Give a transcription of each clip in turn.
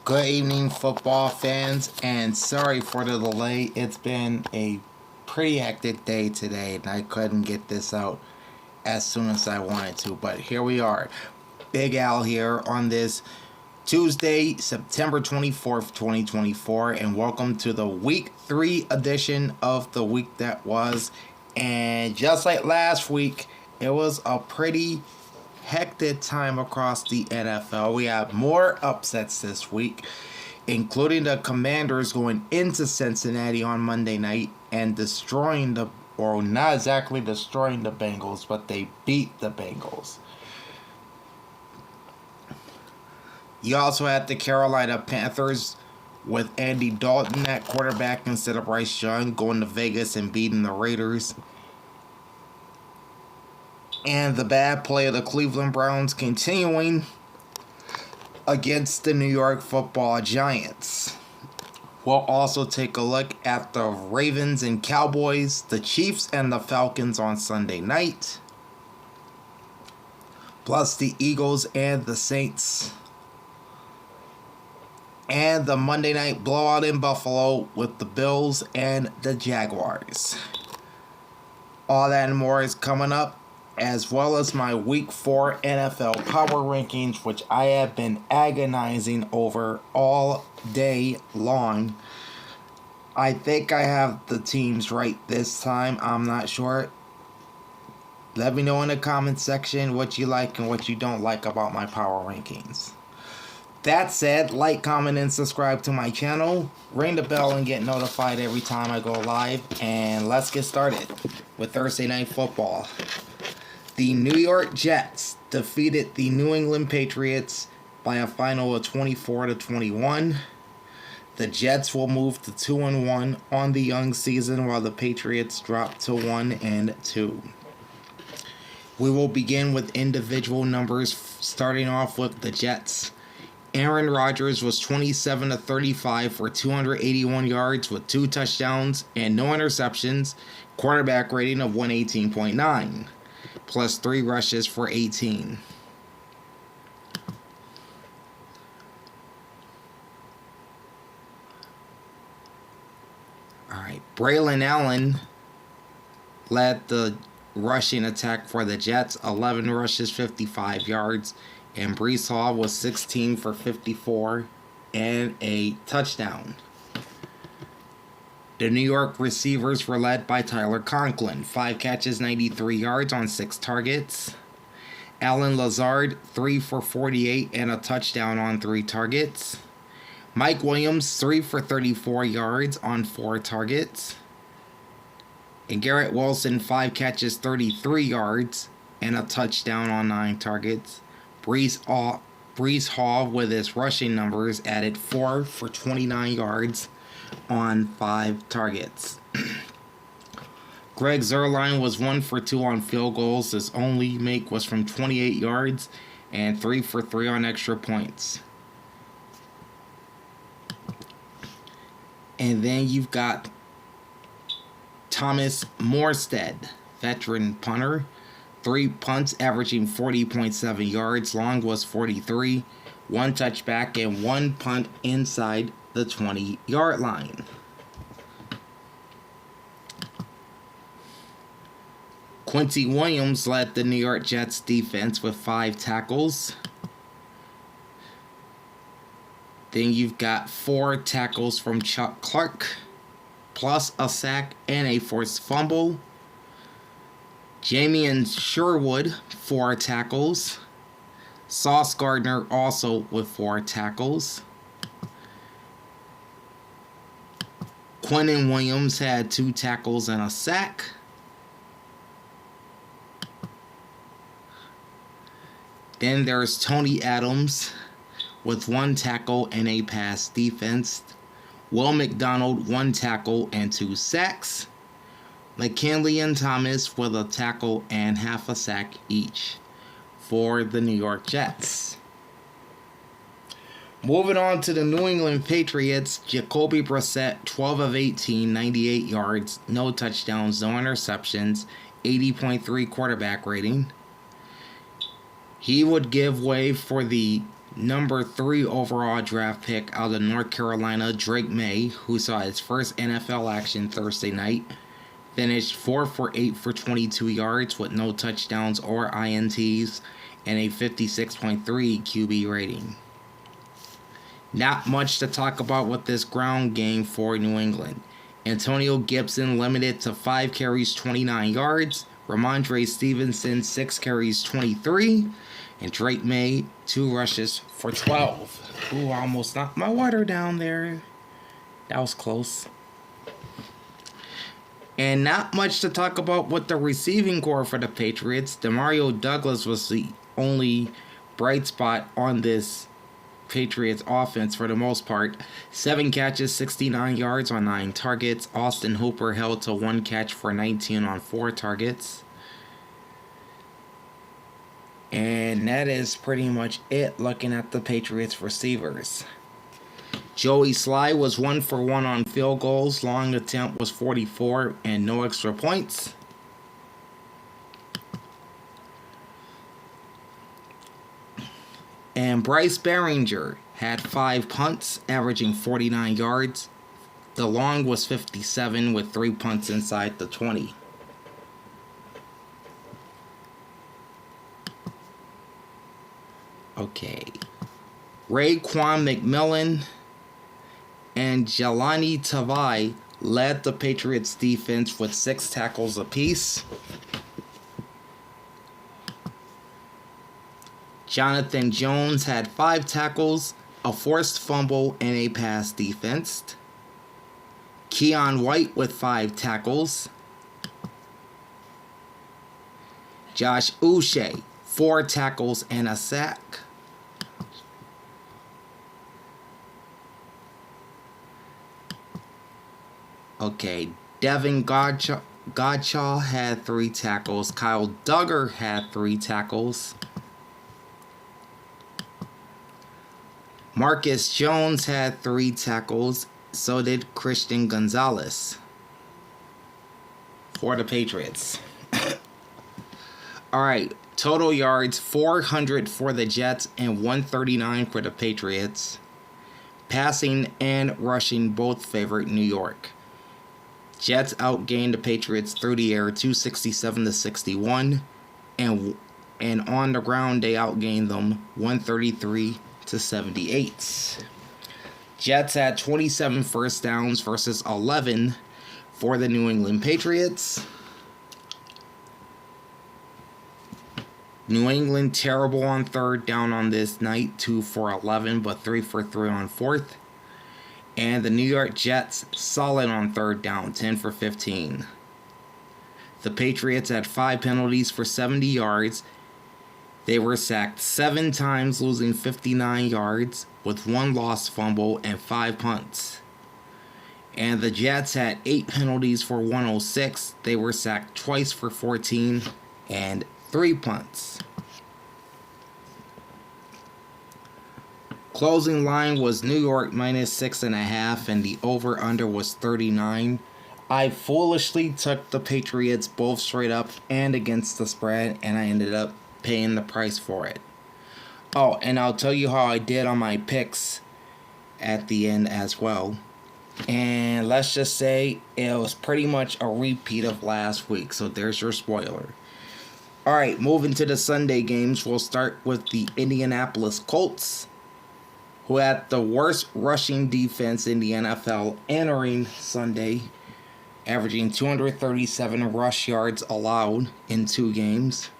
Good evening, football fans, and sorry for the delay. It's been a pretty hectic day today, and I couldn't get this out as soon as I wanted to. But here we are. Big Al here on this Tuesday, September 24th, 2024, and welcome to the Week 3 edition of the week that was. And just like last week, it was a pretty hectic time across the NFL. We have more upsets this week, including the Commanders going into Cincinnati on Monday night and destroying or not exactly destroying the Bengals, but they beat the Bengals. You also had the Carolina Panthers with Andy Dalton at quarterback instead of Bryce Young going to Vegas and beating the Raiders. And the bad play of the Cleveland Browns continuing against the New York Football Giants. We'll also take a look at the Ravens and Cowboys, the Chiefs and the Falcons on Sunday night, plus the Eagles and the Saints, and the Monday night blowout in Buffalo with the Bills and the Jaguars. All that and more is coming up, as well as my Week 4 NFL Power Rankings, which I have been agonizing over all day long. I think I have the teams right this time. I'm not sure. Let me know in the comment section what you like and what you don't like about my Power Rankings. That said, like, comment, and subscribe to my channel. Ring the bell and get notified every time I go live. And let's get started with Thursday Night Football. The New York Jets defeated the New England Patriots by a final of 24-21. The Jets will move to 2-1 on the young season, while the Patriots drop to 1-2. We will begin with individual numbers, starting off with the Jets. Aaron Rodgers was 27-35 for 281 yards with 2 touchdowns and no interceptions, quarterback rating of 118.9, plus 3 rushes for 18. Alright, Braylon Allen led the rushing attack for the Jets, 11 rushes, 55 yards. And Breece Hall was 16 for 54 and a touchdown. The New York receivers were led by Tyler Conklin, 5 catches, 93 yards on 6 targets. Allen Lazard, 3 for 48 and a touchdown on 3 targets. Mike Williams, 3 for 34 yards on 4 targets. And Garrett Wilson, 5 catches, 33 yards and a touchdown on 9 targets. Breece Hall, with his rushing numbers, added 4 for 29 yards on 5 targets. Greg Zuerlein was 1 for 2 on field goals. His only make was from 28 yards and 3 for 3 on extra points. And then you've got Thomas Morstead, veteran punter. 3 punts averaging 40.7 yards. Long was 43. 1 touchback and 1 punt inside the 20-yard line. Quincy Williams led the New York Jets defense with 5 tackles. Then you've got 4 tackles from Chuck Clark, plus a sack and a forced fumble. Jamian Sherwood, 4 tackles. Sauce Gardner also with 4 tackles. Quinnen Williams had 2 tackles and a sack. Then there's Tony Adams with 1 tackle and a pass defense. Will McDonald, 1 tackle and 2 sacks. McKinley and Thomas with a tackle and half a sack each for the New York Jets. Moving on to the New England Patriots, Jacoby Brissett, 12 of 18, 98 yards, no touchdowns, no interceptions, 80.3 quarterback rating. He would give way for the number 3 overall draft pick out of North Carolina, Drake May, who saw his first NFL action Thursday night, finished 4 for 8 for 22 yards with no touchdowns or INTs and a 56.3 QB rating. Not much to talk about with this ground game for New England. Antonio Gibson limited to 5 carries, 29 yards. Ramondre Stevenson, 6 carries, 23. And Drake May, 2 rushes for 12. Ooh, almost knocked my water down there. That was close. And not much to talk about with the receiving core for the Patriots. Demario Douglas was the only bright spot on this Patriots offense for the most part. 7 catches, 69 yards on 9 targets. Austin Hooper held to 1 catch for 19 on 4 targets. And that is pretty much it looking at the Patriots receivers. Joey Sly was 1 for 1 on field goals. Long attempt was 44 and no extra points. And Bryce Behringer had 5 punts, averaging 49 yards. The long was 57 with 3 punts inside the 20. Okay. Raekwon McMillan and Jelani Tavai led the Patriots defense with 6 tackles apiece. Jonathan Jones had 5 tackles, a forced fumble, and a pass defensed. Keon White with 5 tackles. Josh Uche, 4 tackles and a sack. Okay, Devin Godshaw had 3 tackles. Kyle Duggar had 3 tackles. Marcus Jones had 3 tackles. So did Christian Gonzalez for the Patriots. Alright, total yards 400 for the Jets and 139 for the Patriots. Passing and rushing both favored New York. Jets outgained the Patriots through the air 267 to 61, and on the ground they outgained them 133 to 78. Jets had 27 first downs versus 11 for the New England Patriots. New England terrible on third down on this night, 2 for 11, but 3 for 3 on fourth. And the New York Jets solid on third down, 10 for 15. The Patriots had 5 penalties for 70 yards. They were sacked 7 times, losing 59 yards, with 1 lost fumble and 5 punts. And the Jets had 8 penalties for 106. They were sacked twice for 14 and 3 punts. Closing line was New York minus 6.5, and the over-under was 39. I foolishly took the Patriots both straight up and against the spread, and I ended up paying the price for it. Oh, and I'll tell you how I did on my picks at the end as well. And let's just say it was pretty much a repeat of last week, so there's your spoiler. Alright, moving to the Sunday games, we'll start with the Indianapolis Colts, who had the worst rushing defense in the NFL entering Sunday, averaging 237 rush yards allowed in 2 games.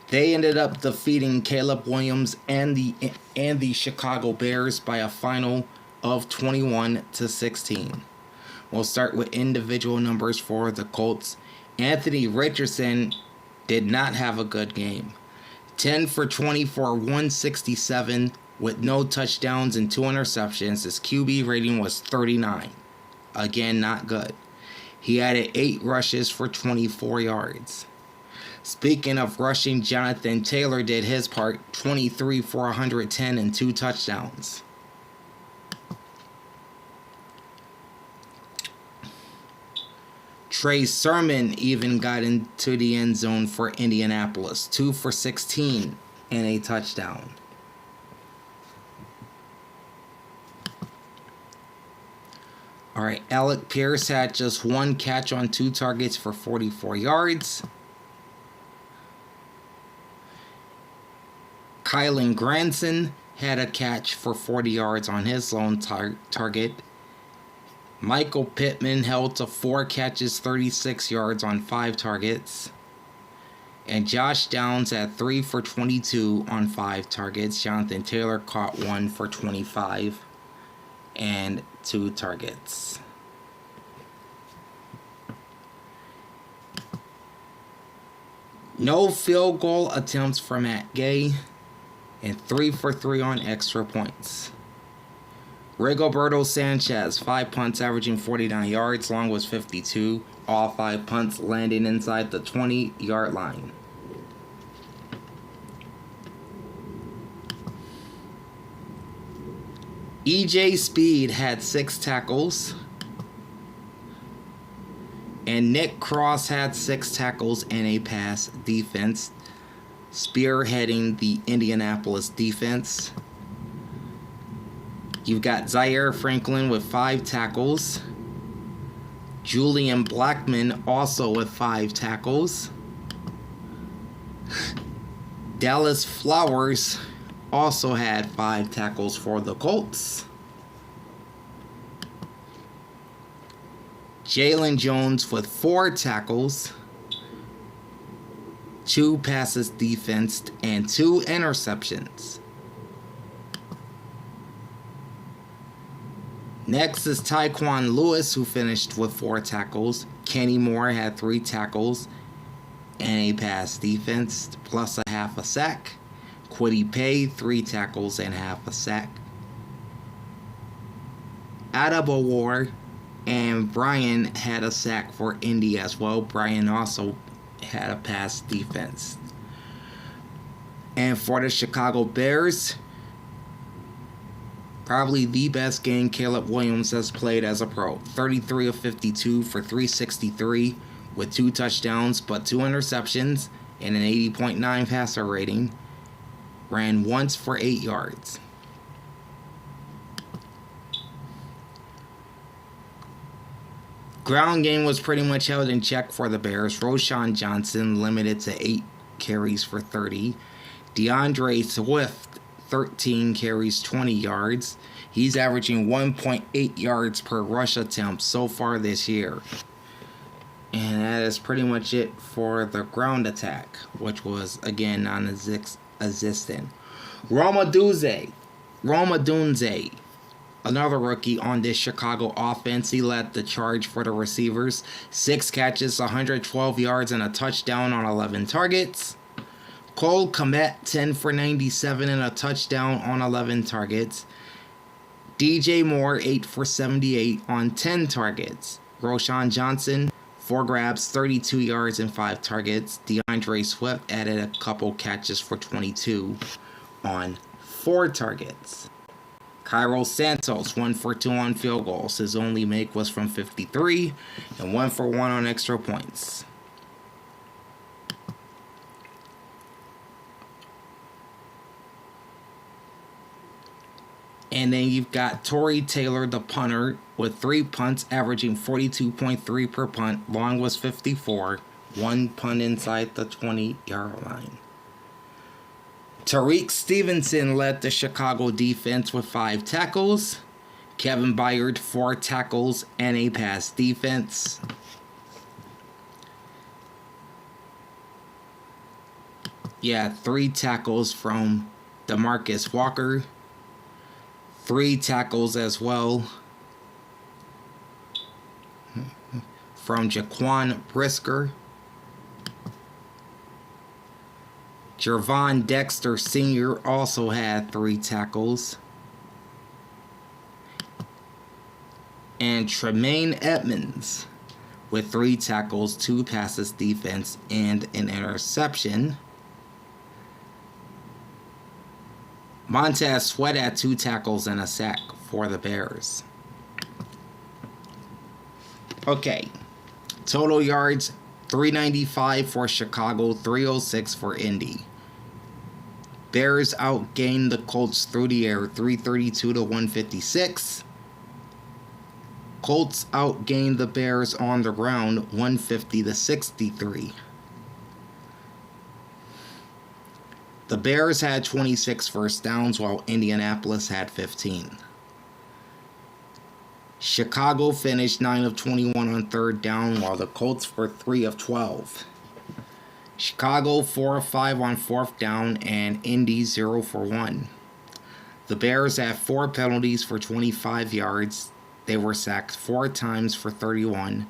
They ended up defeating Caleb Williams and the Chicago Bears by a final of 21 to 16. We'll start with individual numbers for the Colts. Anthony Richardson did not have a good game. 10 for 20 for 167 with no touchdowns and 2 interceptions. His QB rating was 39. Again, not good. He added 8 rushes for 24 yards. Speaking of rushing, Jonathan Taylor did his part, 23 for 110 and 2 touchdowns. Trey Sermon even got into the end zone for Indianapolis, 2 for 16 and a touchdown. Alright, Alec Pierce had just one catch on 2 targets for 44 yards. Kylen Granson had a catch for 40 yards on his lone target. Michael Pittman held to 4 catches, 36 yards on 5 targets. And Josh Downs had 3 for 22 on 5 targets. Jonathan Taylor caught 1 for 25 and 2 targets. No field goal attempts for Matt Gay, and 3 for 3 on extra points. Rigoberto Sanchez, 5 punts averaging 49 yards, long was 52. All 5 punts landing inside the 20-yard line. EJ Speed had 6 tackles. And Nick Cross had 6 tackles and a pass defense, spearheading the Indianapolis defense. You've got Zaire Franklin with 5 tackles. Julian Blackman also with 5 tackles. Dallas Flowers also had 5 tackles for the Colts. Jalen Jones with 4 tackles, 2 passes defensed, and 2 interceptions. Next is Tyquan Lewis, who finished with 4 tackles. Kenny Moore had 3 tackles and a pass defense, plus a half a sack. Kwity Paye, 3 tackles and half a sack. Adebawore and Brian had a sack for Indy as well. Brian also had a pass defense. And for the Chicago Bears, probably the best game Caleb Williams has played as a pro. 33 of 52 for 363 with 2 touchdowns but 2 interceptions and an 80.9 passer rating. Ran once for 8 yards. Ground game was pretty much held in check for the Bears. Roschon Johnson limited to 8 carries for 30. DeAndre Swift, 13 carries, 20 yards. He's averaging 1.8 yards per rush attempt so far this year. And that is pretty much it for the ground attack, which was, again, non-existent. Rome Odunze, another rookie on this Chicago offense. He led the charge for the receivers. 6 catches, 112 yards, and a touchdown on 11 targets. Cole Kmet, 10 for 97 and a touchdown on 11 targets. DJ Moore, 8 for 78 on 10 targets. Roschon Johnson, 4 grabs, 32 yards, and 5 targets. DeAndre Swift added a couple catches for 22 on 4 targets. Cairo Santos, 1 for 2 on field goals. His only make was from 53, and 1 for 1 on extra points. And then you've got Tory Taylor, the punter, with 3 punts, averaging 42.3 per punt. Long was 54. 1 punt inside the 20-yard line. Tariq Stevenson led the Chicago defense with 5 tackles. Kevin Byard, 4 tackles and a pass defense. Yeah, 3 tackles from DeMarcus Walker. 3 tackles as well from Jaquan Brisker. Gervon Dexter Sr. also had 3 tackles. And Tremaine Edmonds with 3 tackles, 2 passes defense, and an interception. Montez Sweat had 2 tackles and a sack for the Bears. Okay, total yards, 395 for Chicago, 306 for Indy. Bears outgained the Colts through the air, 332 to 156. Colts outgained the Bears on the ground 150-63. The Bears had 26 first downs while Indianapolis had 15. Chicago finished 9 of 21 on third down while the Colts were 3 of 12. Chicago 4 of 5 on fourth down and Indy 0 for 1. The Bears had 4 penalties for 25 yards. They were sacked 4 times for 31,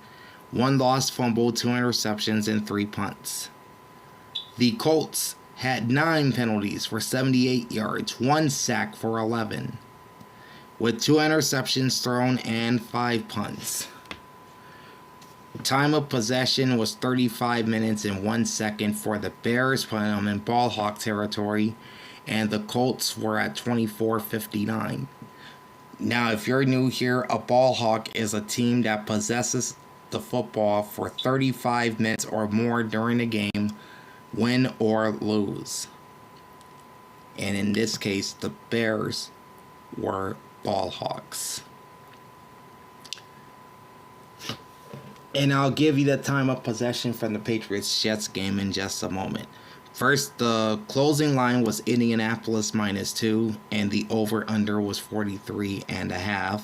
1 lost fumble, 2 interceptions, and 3 punts. The Colts had 9 penalties for 78 yards, 1 sack for 11, with 2 interceptions thrown and 5 punts. Time of possession was 35 minutes and 1 second for the Bears, putting them in ball hawk territory, and the Colts were at 24:59. Now, if you're new here, a ball hawk is a team that possesses the football for 35 minutes or more during the game, win or lose. And in this case, the Bears were ball hawks. And I'll give you the time of possession from the Patriots-Jets game in just a moment. First, the closing line was Indianapolis -2, and the over-under was 43.5.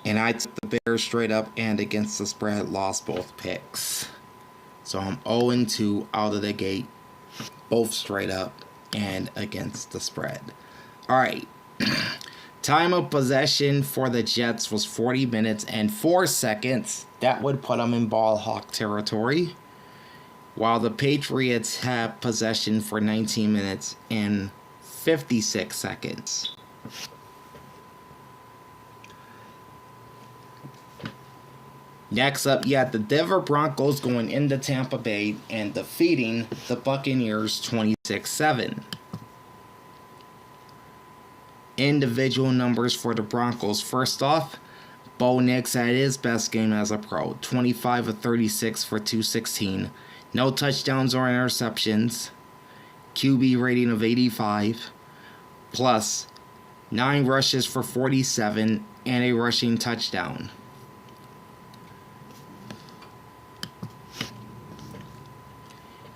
And I took the Bears straight up and against the spread, lost both picks. So I'm 0-2 out of the gate, both straight up and against the spread. Alright, time of possession for the Jets was 40 minutes and 4 seconds. That would put them in ball hawk territory. While the Patriots had possession for 19 minutes and 56 seconds. Next up, you had the Denver Broncos going into Tampa Bay and defeating the Buccaneers 26-7. Individual numbers for the Broncos. First off, Bo Nix had his best game as a pro, 25 of 36 for 216. No touchdowns or interceptions. QB rating of 85. Plus 9 rushes for 47 and a rushing touchdown.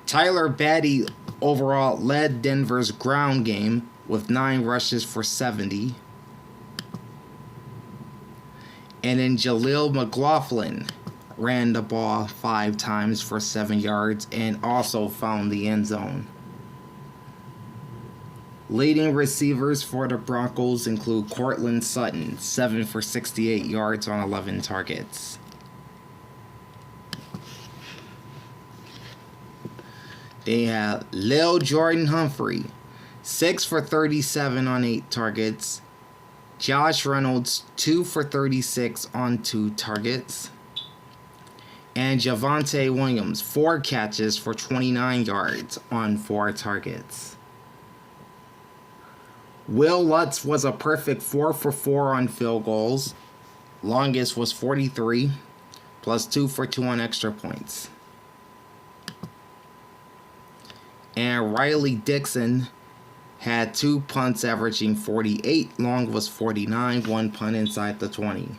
Tyler Badie overall led Denver's ground game with 9 rushes for 70. And then Jaleel McLaughlin ran the ball 5 times for 7 yards and also found the end zone. Leading receivers for the Broncos include Courtland Sutton, 7 for 68 yards on 11 targets. They have Lil Jordan Humphrey, 6 for 37 on 8 targets. Josh Reynolds, 2 for 36 on 2 targets. And Javonte Williams, 4 catches for 29 yards on 4 targets. Will Lutz was a perfect 4 for 4 on field goals. Longest was 43, plus 2 for 2 on extra points. And Riley Dixon had 2 punts averaging 48. Long was 49, 1 punt inside the 20.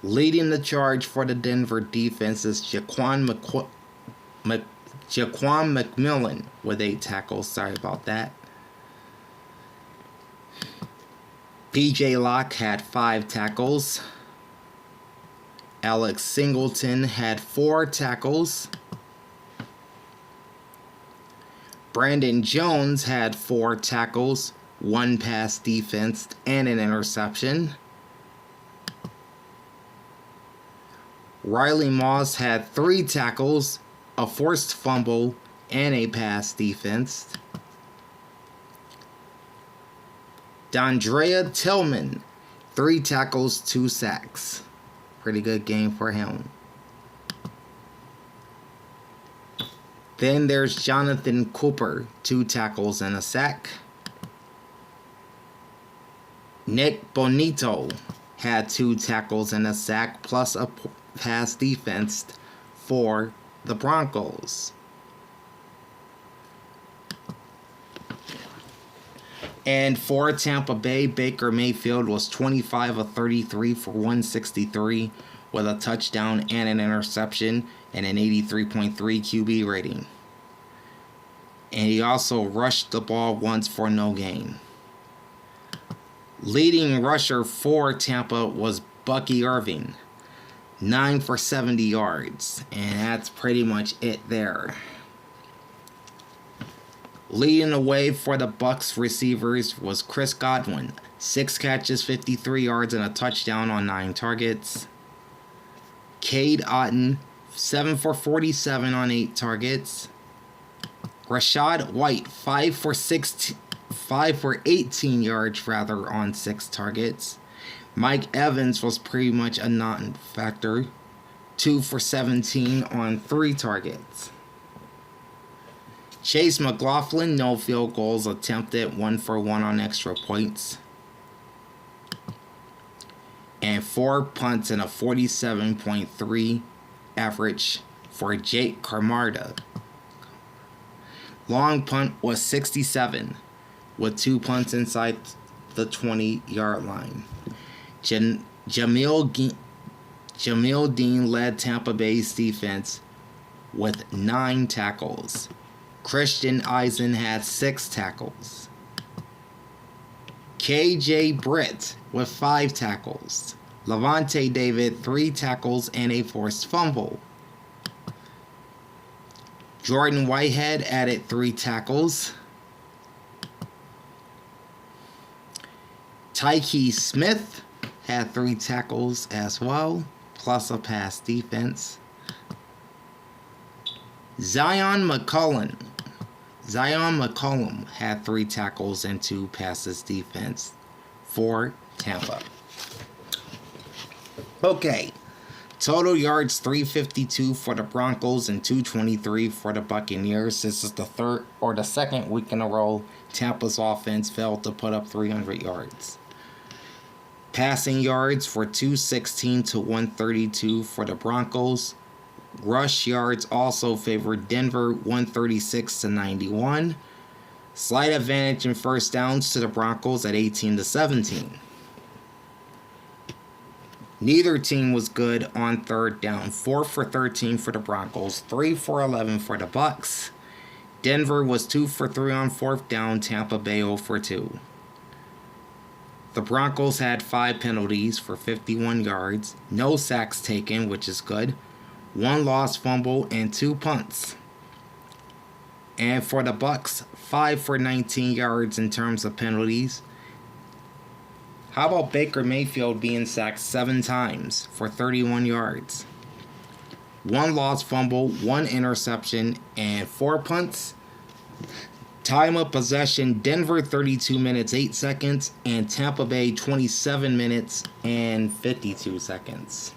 Leading the charge for the Denver defense is Jaquan McMillan with 8 tackles. Sorry about that. PJ Locke had 5 tackles. Alex Singleton had 4 tackles. Brandon Jones had 4 tackles, 1 pass defense, and an interception. Riley Moss had 3 tackles, a forced fumble, and a pass defense. Dondrea Tillman, 3 tackles, 2 sacks. Pretty good game for him. Then there's Jonathan Cooper, 2 tackles and a sack. Nick Bonito had 2 tackles and a sack, plus a pass defense for the Broncos. And for Tampa Bay, Baker Mayfield was 25 of 33 for 163 with a touchdown and an interception and an 83.3 QB rating. And he also rushed the ball once for no gain. Leading rusher for Tampa was Bucky Irving, 9 for 70 yards, and that's pretty much it there. Leading the way for the Bucs receivers was Chris Godwin, 6 catches, 53 yards, and a touchdown on 9 targets. Cade Otton, 7 for 47 on 8 targets. Rachaad White, 5 for 18 yards on 6 targets. Mike Evans was pretty much a non-factor, 2 for 17 on 3 targets. Chase McLaughlin, no field goals attempted, 1 for 1 on extra points. And 4 punts and a 47.3 average for Jake Camarda. Long punt was 67 with 2 punts inside the 20-yard line. Jamil Dean led Tampa Bay's defense with 9 tackles. Christian Eisen had 6 tackles. KJ Britt with 5 tackles. Lavonte David, 3 tackles and a forced fumble. Jordan Whitehead added 3 tackles. Tyke Smith had 3 tackles as well, plus a pass defense. Zion McCollum had 3 tackles and 2 passes defense for Tampa. Okay, total yards 352 for the Broncos and 223 for the Buccaneers. This is the second week in a row Tampa's offense failed to put up 300 yards. Passing yards for 216 to 132 for the Broncos. Rush yards also favored Denver, 136 to 91. Slight advantage in first downs to the Broncos at 18 to 17. Neither team was good on third down. 4 for 13 for the Broncos, 3 for 11 for the Bucs. Denver was 2 for 3 on fourth down. Tampa Bay 0 for 2. The Broncos had 5 penalties for 51 yards. No sacks taken, which is good. 1 lost fumble and 2 punts. And for the Bucs, 5 for 19 yards in terms of penalties. How about Baker Mayfield being sacked 7 times for 31 yards? 1 lost fumble, 1 interception, and 4 punts. Time of possession, Denver 32 minutes 8 seconds, and Tampa Bay 27 minutes and 52 seconds.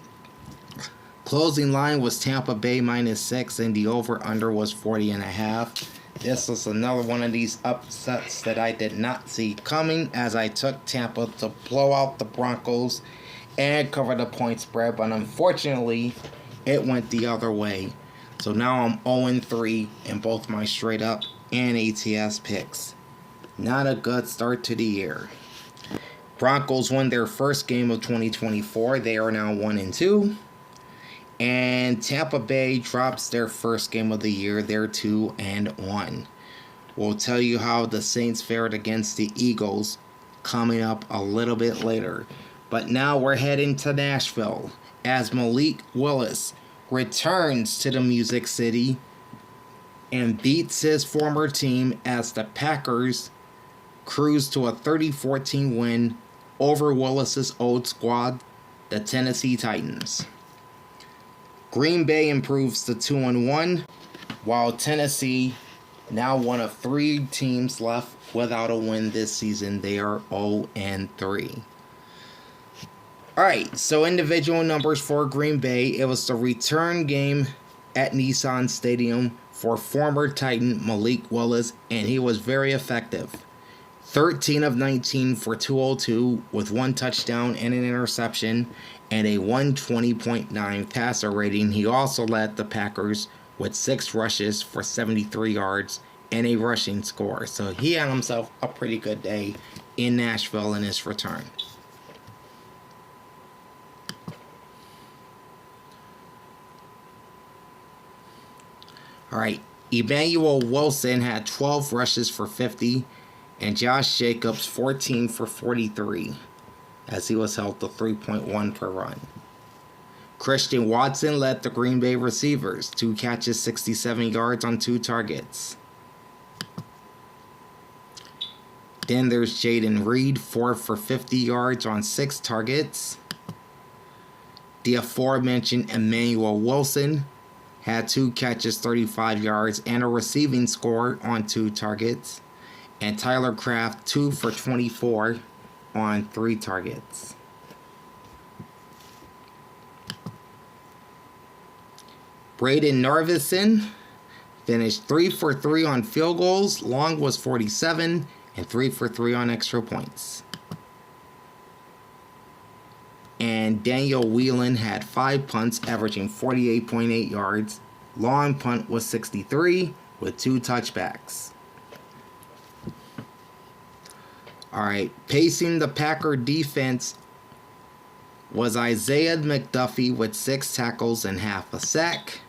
Closing line was Tampa Bay -6, and the over-under was 40.5. This was another one of these upsets that I did not see coming, as I took Tampa to blow out the Broncos and cover the point spread, but unfortunately, it went the other way. So now I'm 0-3 in both my straight up and ATS picks. Not a good start to the year. Broncos won their first game of 2024. They are now 1-2. And Tampa Bay drops their first game of the year. They're 2-1. We'll tell you how the Saints fared against the Eagles coming up a little bit later. But now we're heading to Nashville as Malik Willis returns to the Music City and beats his former team as the Packers cruise to a 30-14 win over Willis's old squad, the Tennessee Titans. Green Bay improves to 2-1, while Tennessee, now one of 3 teams left without a win this season, they are 0-3. Alright, so individual numbers for Green Bay. It was the return game at Nissan Stadium for former Titan Malik Willis, and he was very effective. 13 of 19 for 202 with 1 touchdown and an interception and a 120.9 passer rating. He also led the Packers with 6 rushes for 73 yards and a rushing score. So he had himself a pretty good day in Nashville in his return. All right, Emmanuel Wilson had 12 rushes for 50, and Josh Jacobs 14 for 43, as he was held to 3.1 per run. Christian Watson led the Green Bay receivers, 2 catches, 67 yards on 2 targets. Then there's Jaden Reed, 4 for 50 yards on 6 targets. The aforementioned Emmanuel Wilson had 2 catches, 35 yards, and a receiving score on 2 targets. And Tyler Kraft, 2 for 24 on 3 targets. Braden Narvison finished 3 for 3 on field goals. Long was 47, and 3 for 3 on extra points. And Daniel Whelan had 5 punts, averaging 48.8 yards. Long punt was 63, with 2 touchbacks. Alright, pacing the Packer defense was Isaiah McDuffie with 6 tackles and half a sack.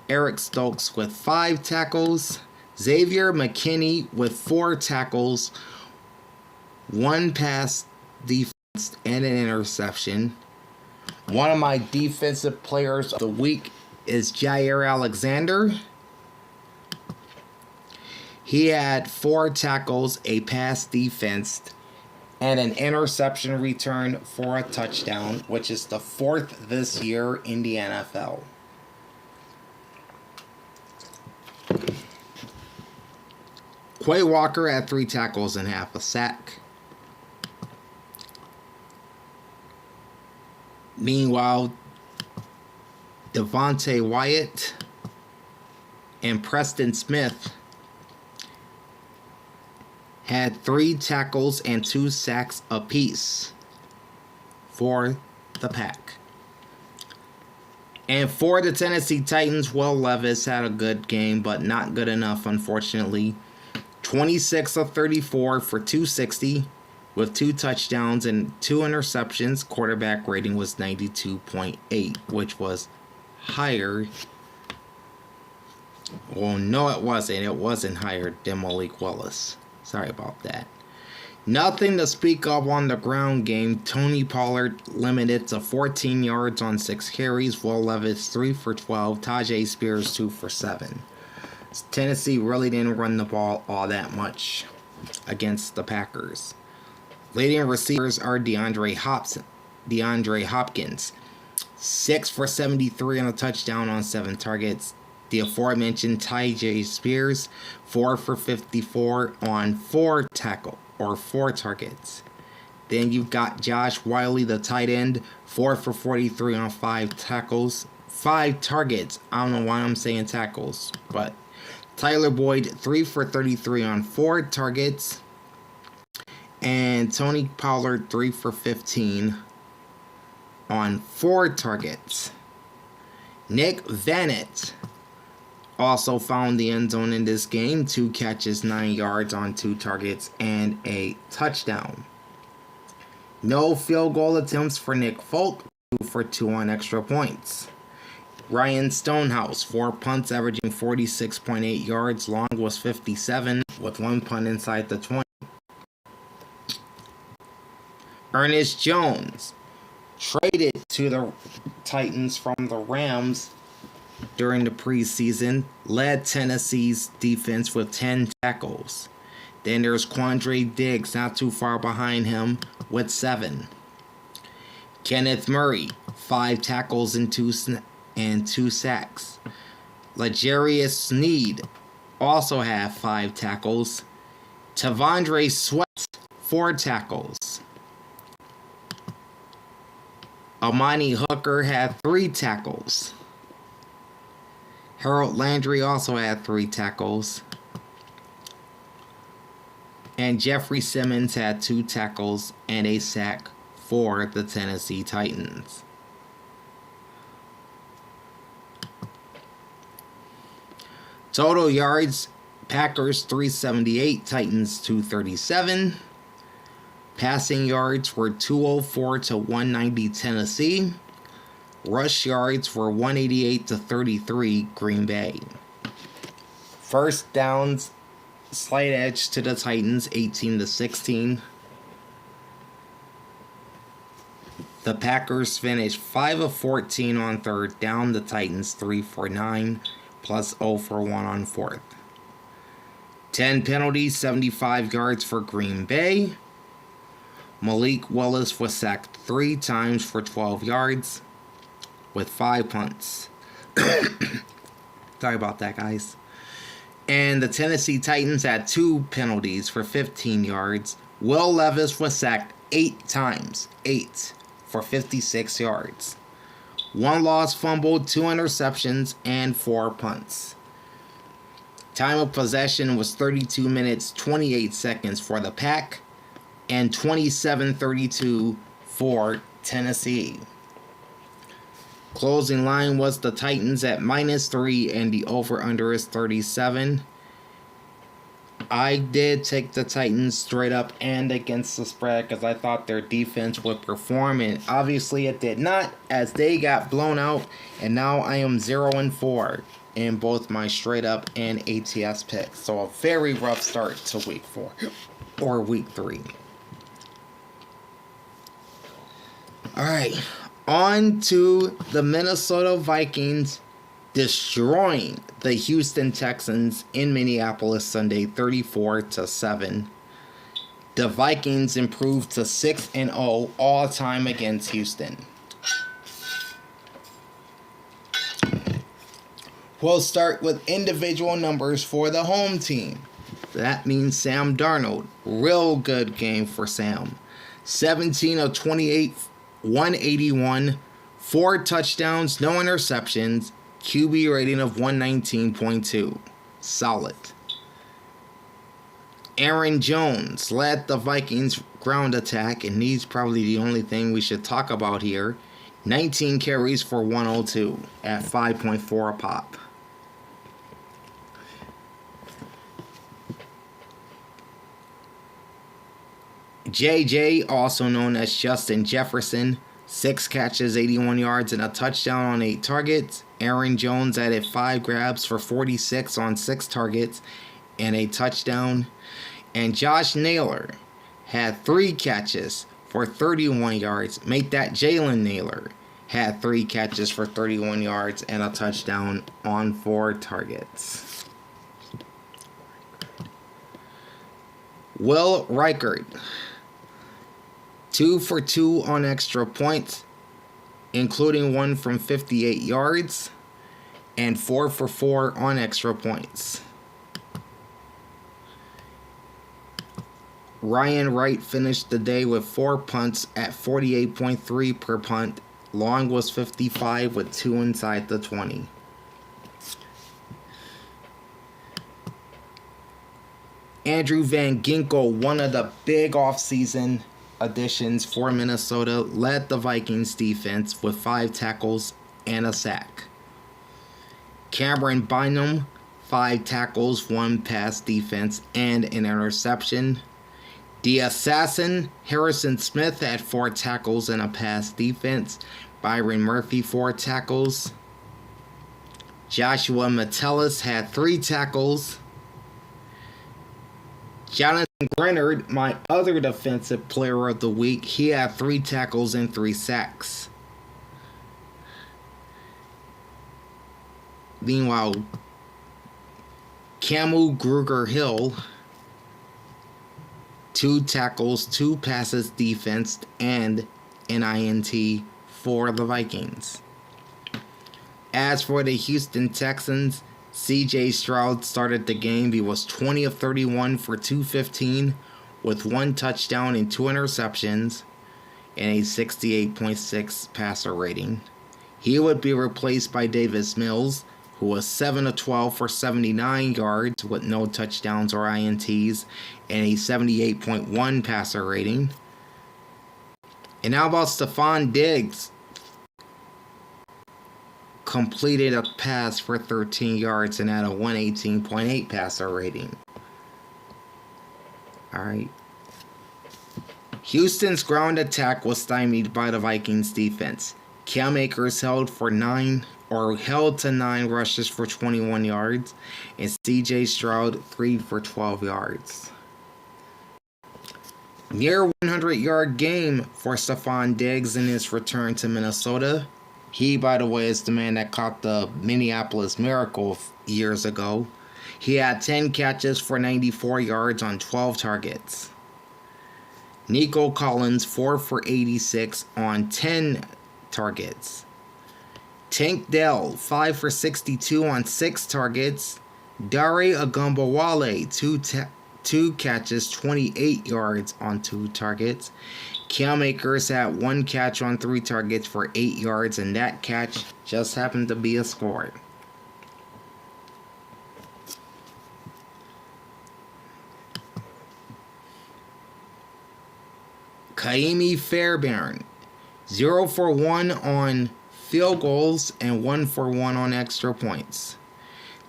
Eric Stokes with 5 tackles. Xavier McKinney with 4 tackles, 1 pass defense, and an interception. One of my defensive players of the week is Jair Alexander. He had 4 tackles, a pass defense, and an interception return for a touchdown, which is the 4th this year in the NFL. Quay Walker had 3 tackles and half a sack. Meanwhile, Devontae Wyatt and Preston Smith had 3 tackles and 2 sacks apiece for the Pack. And for the Tennessee Titans, Will Levis had a good game, but not good enough, unfortunately. 26 of 34 for 260 with 2 touchdowns and 2 interceptions. Quarterback rating was 92.8, which was higher. Well, no, it wasn't. It wasn't higher than Malik Willis. Sorry about that. Nothing to speak of on the ground game. Tony Pollard limited to 14 yards on 6 carries. Will Levis 3 for 12. Tajay Spears 2 for 7. Tennessee really didn't run the ball all that much against the Packers. Leading receivers are DeAndre Hopkins, 6 for 73 on a touchdown on 7 targets. The aforementioned Tajay Spears, 4 for 54 on 4 targets. Then you've got Josh Wiley, the tight end, 4 for 43 on 5 targets. I don't know why I'm saying tackles, but Tyler Boyd, 3 for 33 on 4 targets. And Tony Pollard, 3 for 15 on 4 targets. Nick Vannett also found the end zone in this game. 2 catches, 9 yards on 2 targets, and a touchdown. No field goal attempts for Nick Folk, 2 for 2 on extra points. Ryan Stonehouse, 4 punts, averaging 46.8 yards. Long was 57, with 1 punt inside the 20. Ernest Jones, traded to the Titans from the Rams during the preseason, led Tennessee's defense with 10 tackles. Then there's Quandre Diggs, not too far behind him, with 7. Kenneth Murray, 5 tackles and 2 sacks. L'Jarius Sneed also had 5 tackles. Tavondre Sweat, 4 tackles. Amani Hooker had 3 tackles. Harold Landry also had 3 tackles. And Jeffrey Simmons had 2 tackles and a sack for the Tennessee Titans. Total yards Packers 378, Titans 237. Passing yards were 204 to 190 Tennessee. Rush yards were 188 to 33 Green Bay. First downs, slight edge to the Titans, 18 to 16. The Packers finished 5 of 14 on third down. The Titans 3 for 9, plus 0 for 1 on fourth. 10 penalties, 75 yards for Green Bay. Malik Willis was sacked 3 times for 12 yards with 5 punts. Sorry about that, guys. And the Tennessee Titans had 2 penalties for 15 yards. Will Levis was sacked 8 times. 8 for 56 yards. 1 lost fumble, 2 interceptions, and 4 punts. Time of possession was 32 minutes, 28 seconds for the Pack, and 27:32 for Tennessee. Closing line was the Titans at -3, and the over-under is 37. I did take the Titans straight up and against the spread because I thought their defense would perform, and obviously it did not, as they got blown out, and now I am 0-4 in both my straight up and ATS picks. So a very rough start to week 4 or week 3. Alright, on to the Minnesota Vikings destroying the Houston Texans in Minneapolis Sunday, 34-7. The Vikings improved to 6-0 all time against Houston. We'll start with individual numbers for the home team. That means Sam Darnold. Real good game for Sam. 17 of 28, 181, 4 touchdowns, no interceptions, QB rating of 119.2. Solid. Aaron Jones led the Vikings ground attack, and he's probably the only thing we should talk about here. 19 carries for 102 at 5.4 a pop. JJ, also known as Justin Jefferson, 6 catches, 81 yards, and a touchdown on 8 targets. Aaron Jones added 5 grabs for 46 on 6 targets and a touchdown. And Josh Naylor had 3 catches for 31 yards. Make that Jalen Naylor had 3 catches for 31 yards and a touchdown on 4 targets. Will Reichert, 2 for 2 on extra points, including 1 from 58 yards, and 4 for 4 on extra points. Ryan Wright finished the day with 4 punts at 48.3 per punt. Long was 55 with 2 inside the 20. Andrew Van Ginkel, one of the big offseason additions for Minnesota, led the Vikings defense with 5 tackles and a sack. Cameron Bynum, 5 tackles, 1 pass defense, and an interception. The Assassin, Harrison Smith, had 4 tackles and a pass defense. Byron Murphy, 4 tackles. Joshua Metellus had 3 tackles. Jonathan Grenard, my other defensive player of the week, he had 3 tackles and 3 sacks. Meanwhile, Camu Grugier-Hill, 2 tackles, 2 passes defense, and an INT for the Vikings. As for the Houston Texans, CJ Stroud started the game. He was 20 of 31 for 215 with 1 touchdown and 2 interceptions and a 68.6 passer rating. He would be replaced by Davis Mills, who was 7 of 12 for 79 yards with no touchdowns or INTs and a 78.1 passer rating. And how about Stephon Diggs? completed a pass for 13 yards and had a 118.8 passer rating. Alright. Houston's ground attack was stymied by the Vikings defense. Cam Akers held to 9 rushes for 21 yards, and C.J. Stroud 3 for 12 yards. Near 100-yard game for Stefon Diggs in his return to Minnesota. He, by the way, is the man that caught the Minneapolis Miracle years ago. He had 10 catches for 94 yards on 12 targets. Nico Collins 4 for 86 on 10 targets. Tank Dell 5 for 62 on 6 targets. Dare Ogunbowale 2 catches, 28 yards on 2 targets. Cam Akers had 1 catch on 3 targets for 8 yards, and that catch just happened to be a score. Kaimi Fairbairn 0 for 1 on field goals and 1 for 1 on extra points.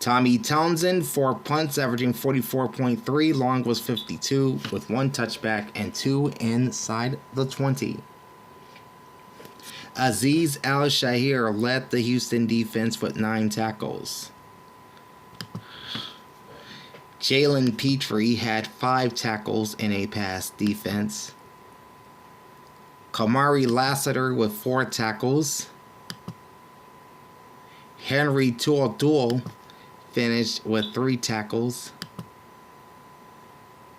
Tommy Townsend 4 punts, averaging 44.3. Long was 52 with 1 touchback and 2 inside the 20. Azeez Al-Shaair led the Houston defense with 9 tackles. Jalen Petrie had 5 tackles in a pass defense. Kamari Lassiter with 4 tackles. Henry To'oTo'o finished with 3 tackles.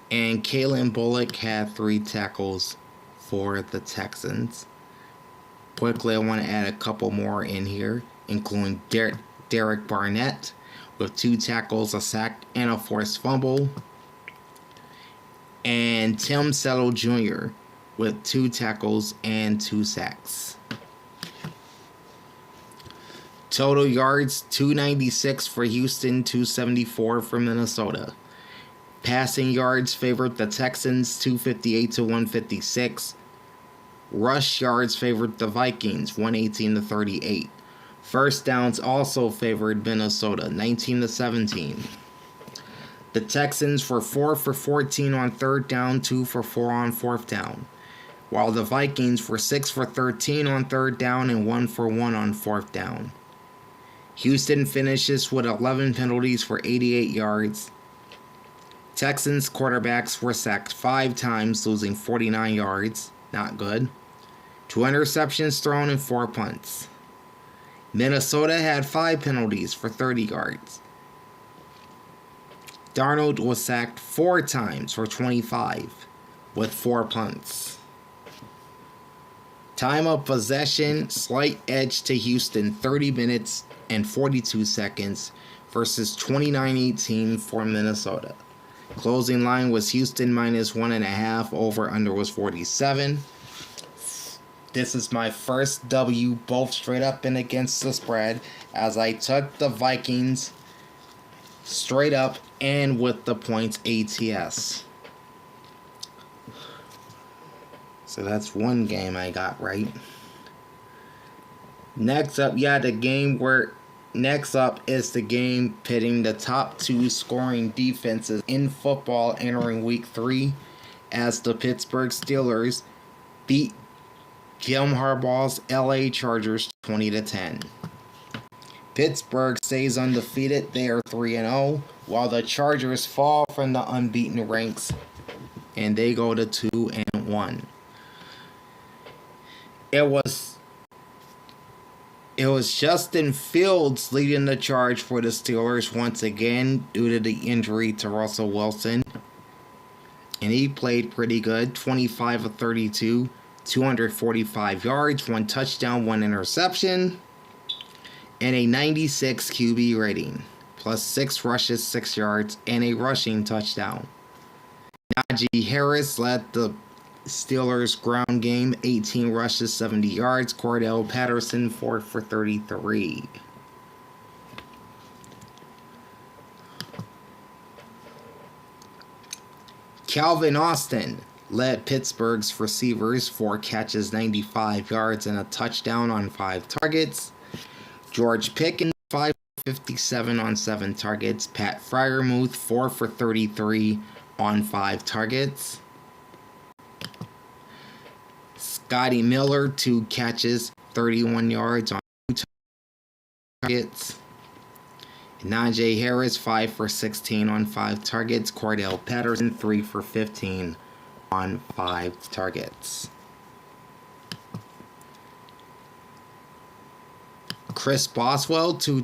And Kalen Bullock had 3 tackles for the Texans. Quickly, I want to add a couple more in here, including Derek Barnett with 2 tackles, a sack, and a forced fumble. And Tim Settle Jr. with 2 tackles and 2 sacks. Total yards, 296 for Houston, 274 for Minnesota. Passing yards favored the Texans, 258 to 156. Rush yards favored the Vikings, 118 to 38. First downs also favored Minnesota, 19 to 17. The Texans were 4 for 14 on 3rd down, 2 for 4 on 4th down, while the Vikings were 6 for 13 on 3rd down and 1 for 1 on 4th down. Houston finishes with 11 penalties for 88 yards. Texans quarterbacks were sacked 5 times, losing 49 yards. Not good. 2 interceptions thrown and 4 punts. Minnesota had 5 penalties for 30 yards. Darnold was sacked 4 times for 25, with 4 punts. Time of possession, slight edge to Houston, 30 minutes and 42 seconds versus 29-18 for Minnesota. Closing line was Houston minus 1.5, over under was 47. This is my first W, both straight up and against the spread, as I took the Vikings straight up and with the points ATS. So that's one game I got right. Next up is the game pitting the top 2 scoring defenses in football entering week 3, as the Pittsburgh Steelers beat Jim Harbaugh's LA Chargers 20-10. Pittsburgh stays undefeated. They are 3-0, while the Chargers fall from the unbeaten ranks and they go to 2-1. It was Justin Fields leading the charge for the Steelers once again due to the injury to Russell Wilson. And he played pretty good, 25 of 32, 245 yards, 1 touchdown, 1 interception, and a 96 QB rating, plus 6 rushes, 6 yards, and a rushing touchdown. Najee Harris led the Steelers ground game, 18 rushes, 70 yards. Cordell Patterson 4 for 33. Calvin Austin led Pittsburgh's receivers, 4 catches, 95 yards, and a touchdown on 5 targets. George Pickens, 557 on 7 targets. Pat Freiermuth, 4 for 33 on 5 targets. Scotty Miller, 2 catches, 31 yards on 2 targets. Najee Harris, 5 for 16 on 5 targets. Cordell Patterson, 3 for 15 on 5 targets. Chris Boswell, 2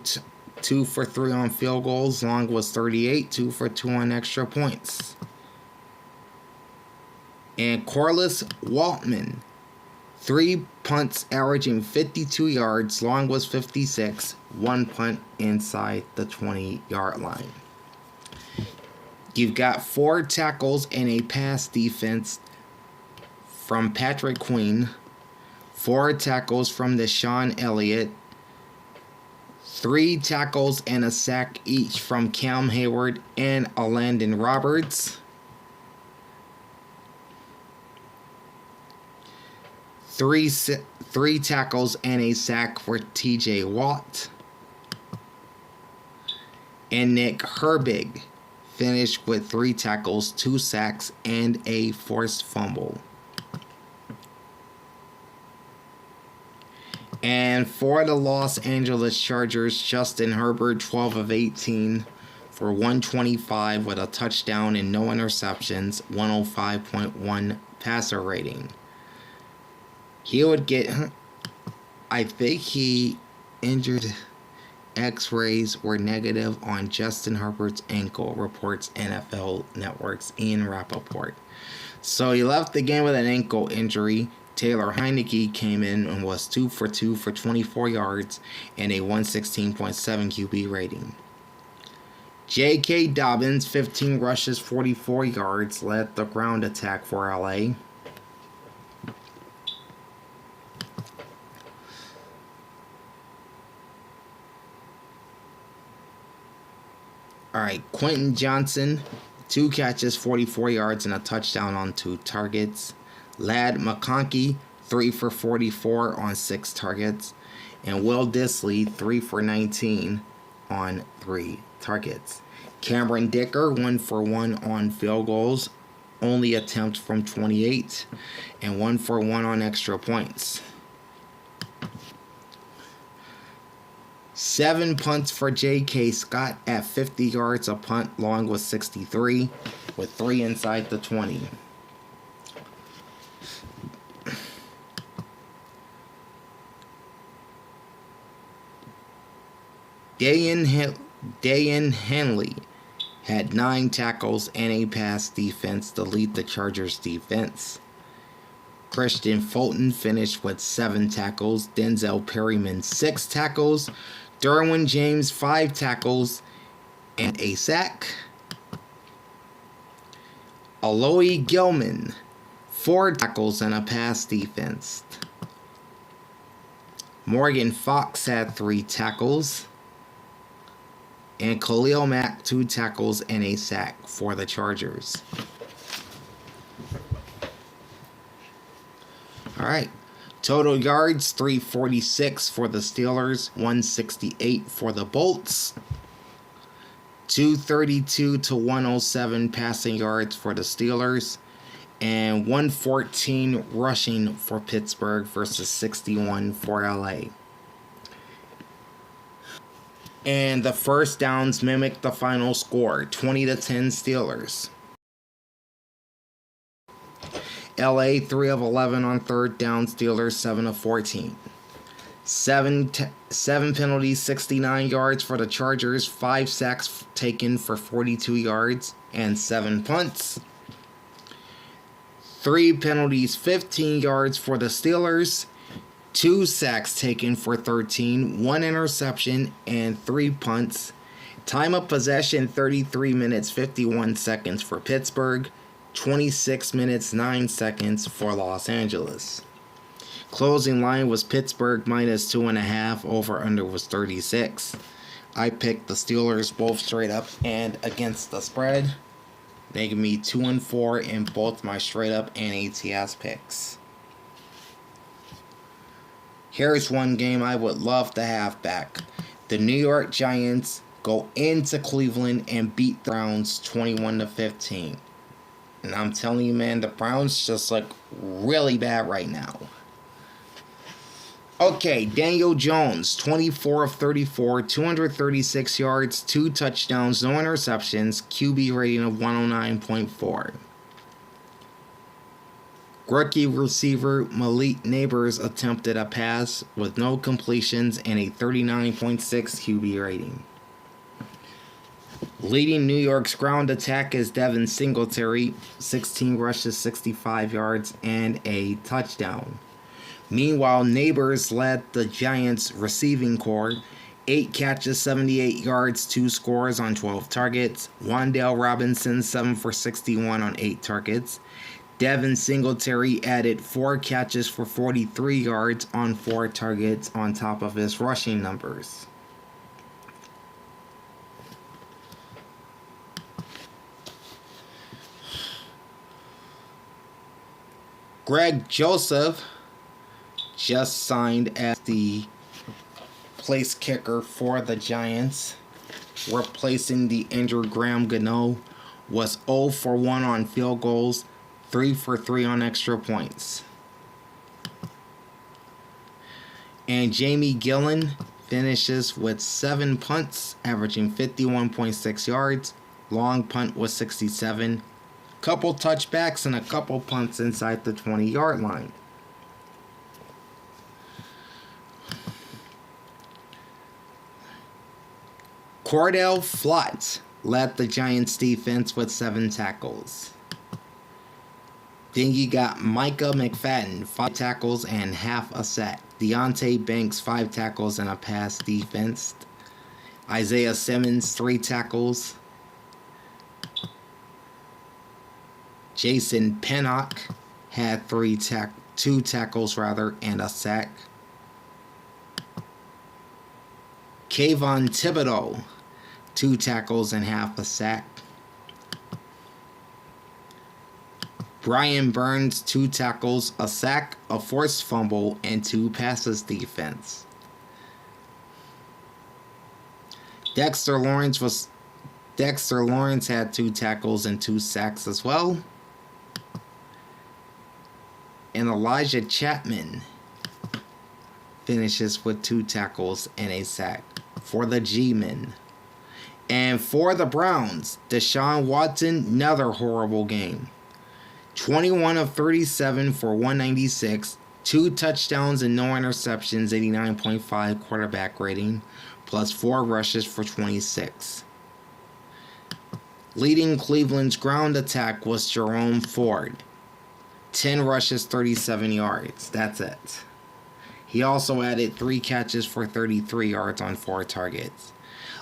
for 3 on field goals. Long was 38, 2 for 2 on extra points. And Corliss Waltman, 3 punts averaging 52 yards. Long was 56, 1 punt inside the 20-yard line. You've got 4 tackles and a pass defense from Patrick Queen, 4 tackles from Deshaun Elliott, 3 tackles and a sack each from Cam Hayward and Alandon Roberts. 3 tackles and a sack for TJ Watt. And Nick Herbig finished with 3 tackles, 2 sacks, and a forced fumble. And for the Los Angeles Chargers, Justin Herbert, 12 of 18 for 125 with a touchdown and no interceptions, 105.1 passer rating. He would get, I think he injured, X-rays were negative on Justin Herbert's ankle, reports NFL Network's Ian Rappaport. So he left the game with an ankle injury. Taylor Heineke came in and was 2 for 2 for 24 yards and a 116.7 QB rating. J.K. Dobbins, 15 rushes, 44 yards, led the ground attack for LA. Alright, Quentin Johnson, 2 catches, 44 yards, and a touchdown on 2 targets. Ladd McConkey, 3 for 44 on 6 targets. And Will Dissly, 3 for 19 on 3 targets. Cameron Dicker, 1 for 1 on field goals. Only attempt from 28. And 1 for 1 on extra points. 7 punts for J.K. Scott at 50 yards a punt. Long was 63 with 3 inside the 20. Dayan Henley had 9 tackles and a pass defense to lead the Chargers defense. Christian Fulton finished with 7 tackles. Denzel Perryman, 6 tackles. Derwin James, 5 tackles and a sack. Aloy Gilman, 4 tackles and a pass defense. Morgan Fox had 3 tackles. And Khalil Mack, 2 tackles and a sack for the Chargers. Alright. Total yards, 346 for the Steelers, 168 for the Bolts. 232 to 107 passing yards for the Steelers. And 114 rushing for Pittsburgh versus 61 for LA. And the first downs mimicked the final score, 20 to 10 Steelers. LA 3 of 11 on third down, Steelers 7 of 14. 7 penalties, 69 yards for the Chargers, 5 sacks taken for 42 yards, and 7 punts. 3 penalties, 15 yards for the Steelers, 2 sacks taken for 13, 1 interception, and 3 punts. Time of possession, 33 minutes, 51 seconds for Pittsburgh. 26 minutes, 9 seconds for Los Angeles. Closing line was Pittsburgh minus 2.5. Over under was 36. I picked the Steelers both straight up and against the spread. They give me 2 and 4 in both my straight up and ATS picks. Here's one game I would love to have back. The New York Giants go into Cleveland and beat the Browns 21-15. And I'm telling you, man, the Browns just look really bad right now. Okay, Daniel Jones, 24 of 34, 236 yards, 2 touchdowns, no interceptions, QB rating of 109.4. Rookie receiver Malik Nabers attempted a pass with no completions and a 39.6 QB rating. Leading New York's ground attack is Devin Singletary, 16 rushes, 65 yards, and a touchdown. Meanwhile, Nabers led the Giants' receiving corps, 8 catches, 78 yards, 2 scores on 12 targets. Wan'Dale Robinson, 7 for 61 on 8 targets. Devin Singletary added 4 catches for 43 yards on 4 targets on top of his rushing numbers. Greg Joseph just signed as the place kicker for the Giants, replacing the injured Graham Gano. Was 0 for 1 on field goals, 3 for 3 on extra points. And Jamie Gillen finishes with 7 punts, averaging 51.6 yards. Long punt was 67. Couple touchbacks and a couple punts inside the 20-yard line. Cordell Flott led the Giants defense with 7 tackles. Then you got Micah McFadden, 5 tackles and half a sack. Deonte Banks, 5 tackles and a pass defense. Isaiah Simmons, 3 tackles. Jason Pinnock had 2 tackles and a sack. Kayvon Thibodeau, 2 tackles and half a sack. Brian Burns, 2 tackles, a sack, a forced fumble, and 2 passes defense. Dexter Lawrence had 2 tackles and 2 sacks as well. And Elijah Chapman finishes with 2 tackles and a sack for the G-Men. And for the Browns, Deshaun Watson, another horrible game. 21 of 37 for 196, 2 touchdowns and no interceptions, 89.5 quarterback rating, plus 4 rushes for 26. Leading Cleveland's ground attack was Jerome Ford. 10 rushes, 37 yards. That's it. He also added 3 catches for 33 yards on 4 targets.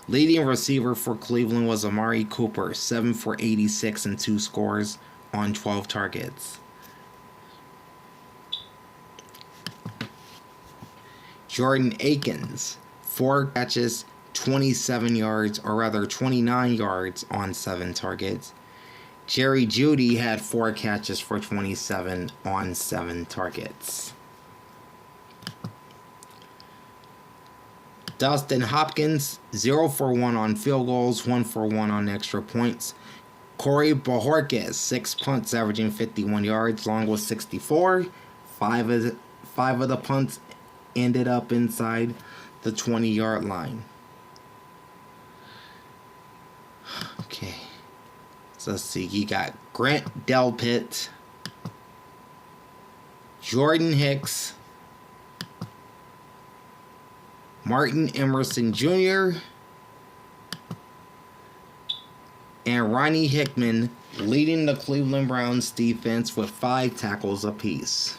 Leading receiver for Cleveland was Amari Cooper, 7 for 86 and 2 scores on 12 targets. Jordan Akins, 4 catches, 27 yards, or rather 29 yards on 7 targets. Jerry Jeudy had 4 catches for 27 on 7 targets. Dustin Hopkins, 0 for 1 on field goals, 1 for 1 on extra points. Corey Bojorquez, 6 punts, averaging 51 yards. Long was 64. 5 of the punts ended up inside the 20-yard line. Okay. So let's see. You got Grant Delpit, Jordan Hicks, Martin Emerson Jr., and Ronnie Hickman leading the Cleveland Browns defense with 5 tackles apiece.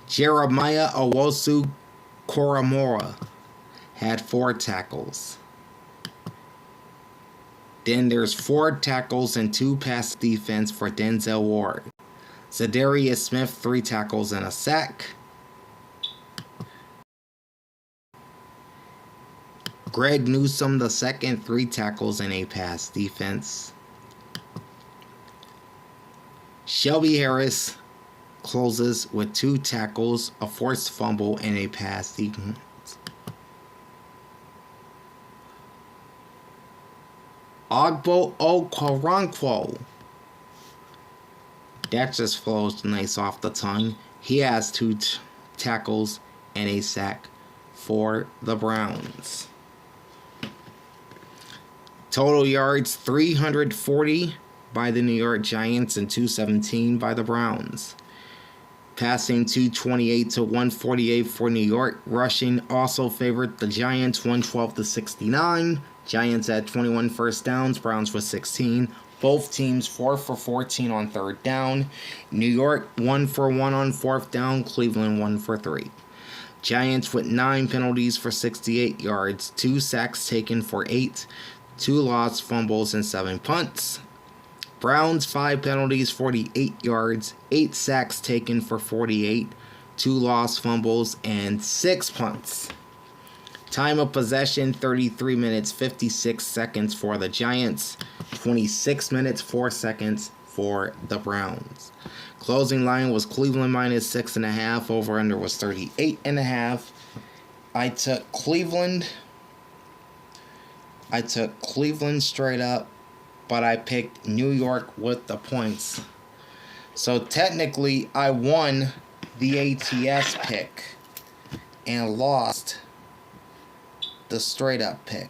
Jeremiah Owusu Koromora had 4 tackles. Then there's 4 tackles and 2 pass defense for Denzel Ward. Zadarius Smith, 3 tackles and a sack. Greg Newsome II, 3 tackles and a pass defense. Shelby Harris, closes with 2 tackles, a forced fumble, and a pass defense. Ogbo Okoronkwo. That just flows nice off the tongue. He has 2 tackles and a sack for the Browns. Total yards 340 by the New York Giants and 217 by the Browns. Passing 228 to 148 for New York. Rushing also favored the Giants 112 to 69. Giants had 21 first downs, Browns with 16. Both teams 4 for 14 on third down. New York 1 for 1 on fourth down. Cleveland 1 for 3. Giants with 9 penalties for 68 yards. 2 sacks taken for 8. 2 lost fumbles and 7 punts. Browns 5 penalties, 48 yards. 8 sacks taken for 48. 2 lost fumbles and 6 punts. Time of possession, 33 minutes, 56 seconds for the Giants, 26 minutes, 4 seconds for the Browns. Closing line was Cleveland minus 6.5. Over-under was 38.5. I took Cleveland straight up, but I picked New York with the points. So technically, I won the ATS pick and lost the straight up pick.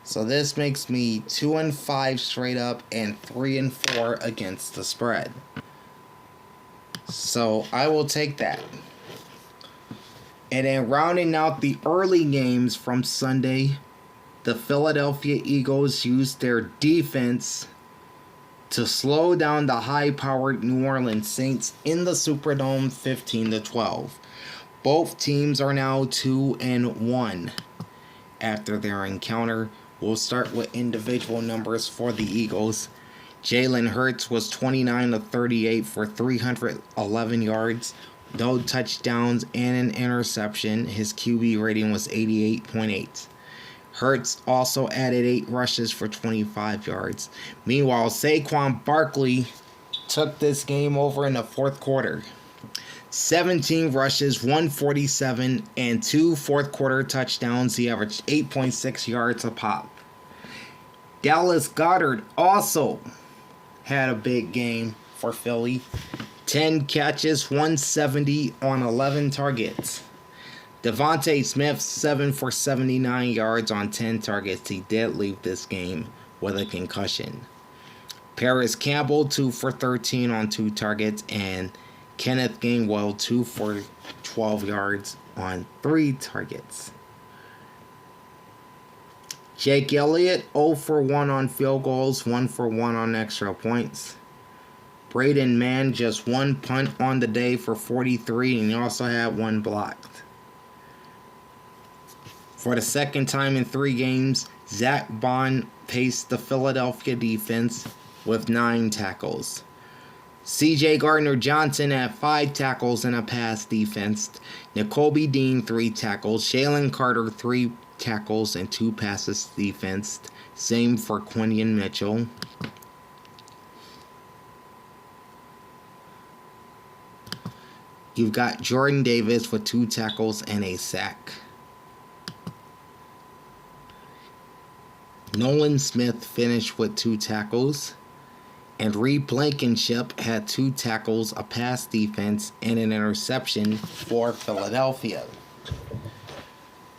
So this makes me 2-5 straight up and 3-4 against the spread. So I will take that. And then rounding out the early games from Sunday, the Philadelphia Eagles used their defense to slow down the high-powered New Orleans Saints in the Superdome 15-12. Both teams are now 2-1 after their encounter. We'll start with individual numbers for the Eagles. Jalen Hurts was 29 of 38 for 311 yards, no touchdowns, and an interception. His QB rating was 88.8. Hurts also added 8 rushes for 25 yards. Meanwhile, Saquon Barkley took this game over in the fourth quarter. 17 rushes, 147, and 2 fourth-quarter touchdowns. He averaged 8.6 yards a pop. Dallas Goedert also had a big game for Philly. 10 catches, 170 on 11 targets. Devontae Smith, 7 for 79 yards on 10 targets. He did leave this game with a concussion. Paris Campbell, 2 for 13 on 2 targets, and Kenneth Gainwell, 2 for 12 yards on 3 targets. Jake Elliott, 0 for 1 on field goals, 1 for 1 on extra points. Braden Mann, just 1 punt on the day for 43, and he also had 1 blocked. For the second time in 3 games, Zach Bond paced the Philadelphia defense with 9 tackles. C.J. Gardner-Johnson had 5 tackles and a pass defense. Nakobe Dean, 3 tackles. Jalen Carter, 3 tackles and 2 passes defense. Same for Quinion Mitchell. You've got Jordan Davis with 2 tackles and a sack. Nolan Smith finished with 2 tackles. And Reed Blankenship had 2 tackles, a pass defense, and an interception for Philadelphia.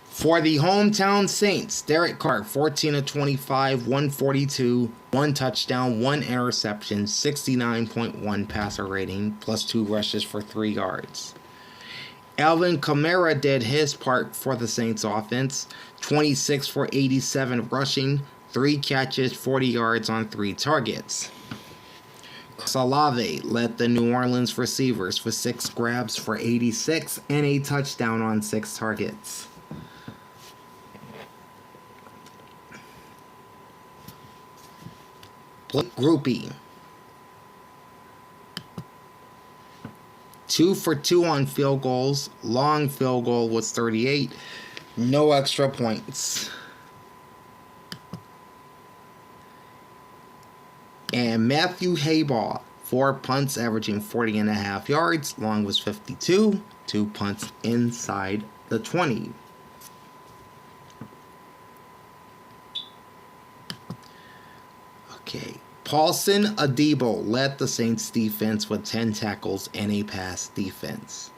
For the hometown Saints, Derek Carr, 14 of 25, 142, 1 touchdown, 1 interception, 69.1 passer rating, plus 2 rushes for 3 yards. Alvin Kamara did his part for the Saints offense, 26 for 87 rushing, 3 catches, 40 yards on 3 targets. Olave led the New Orleans receivers for 6 grabs for 86 and a touchdown on 6 targets. Blake Grupe, 2 for 2 on field goals. Long field goal was 38. No extra points. And Matthew Haybaugh, 4 punts averaging 40.5 yards. Long was 52. 2 punts inside the 20. Okay. Paulson Adebo led the Saints defense with 10 tackles and a pass defense.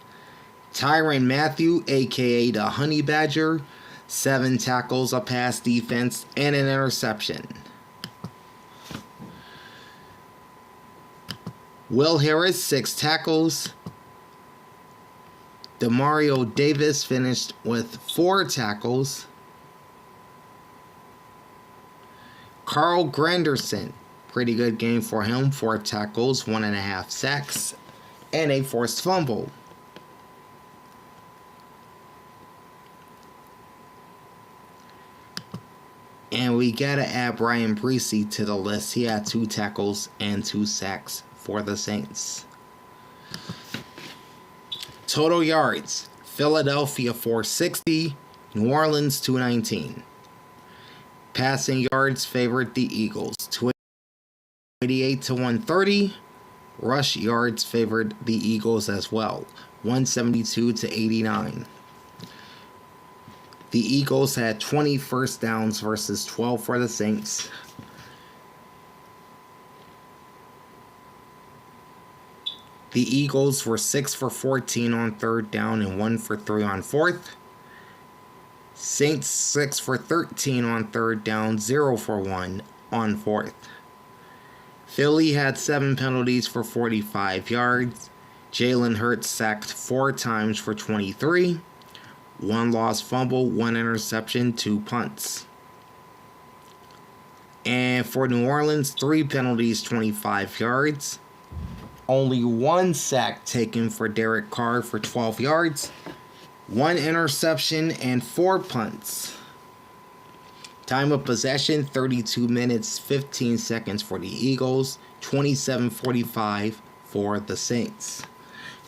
Tyrann Mathieu, a.k.a. the Honey Badger, 7 tackles, a pass defense, and an interception. Will Harris, 6 tackles. Demario Davis finished with 4 tackles. Carl Granderson, pretty good game for him, 4 tackles, 1.5 sacks, and a forced fumble. And we gotta add Brian Breesy to the list. He had 2 tackles and 2 sacks for the Saints. Total yards: Philadelphia 460, New Orleans 219. Passing yards favored the Eagles, 288 to 130. Rush yards favored the Eagles as well, 172 to 89. The Eagles had 20 first downs versus 12 for the Saints. The Eagles were 6 for 14 on 3rd down and 1 for 3 on 4th. Saints 6 for 13 on 3rd down, 0 for 1 on 4th. Philly had 7 penalties for 45 yards. Jalen Hurts sacked 4 times for 23. 1 lost fumble, 1 interception, 2 punts. And for New Orleans, 3 penalties, 25 yards. Only 1 sack taken for Derek Carr for 12 yards. 1 interception and 4 punts. Time of possession, 32 minutes, 15 seconds for the Eagles, 27:45 for the Saints.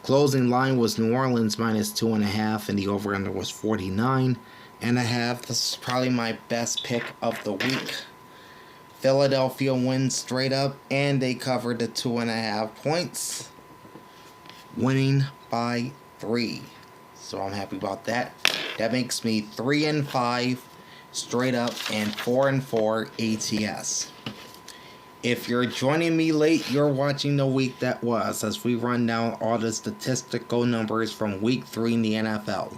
Closing line was New Orleans minus 2.5, and the over-under was 49.5. This is probably my best pick of the week. Philadelphia wins straight up, and they covered the 2.5 points, winning by 3. So I'm happy about that. That makes me 3-5 straight up and 4-4 ATS. If you're joining me late, you're watching the week that was, as we run down all the statistical numbers from week 3 in the NFL.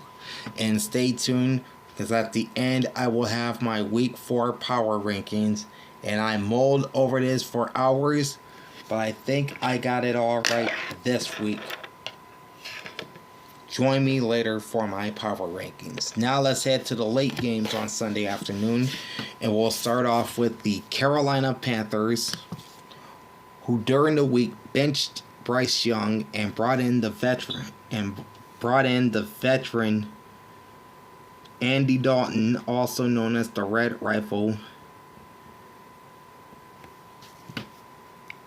And stay tuned, because at the end I will have my week 4 power rankings, and I mulled over this for hours, but I think I got it all right this week. Join me later for my power rankings. Now let's head to the late games on Sunday afternoon, and we'll start off with the Carolina Panthers, who during the week benched Bryce Young and brought in the veteran Andy Dalton, also known as the Red Rifle,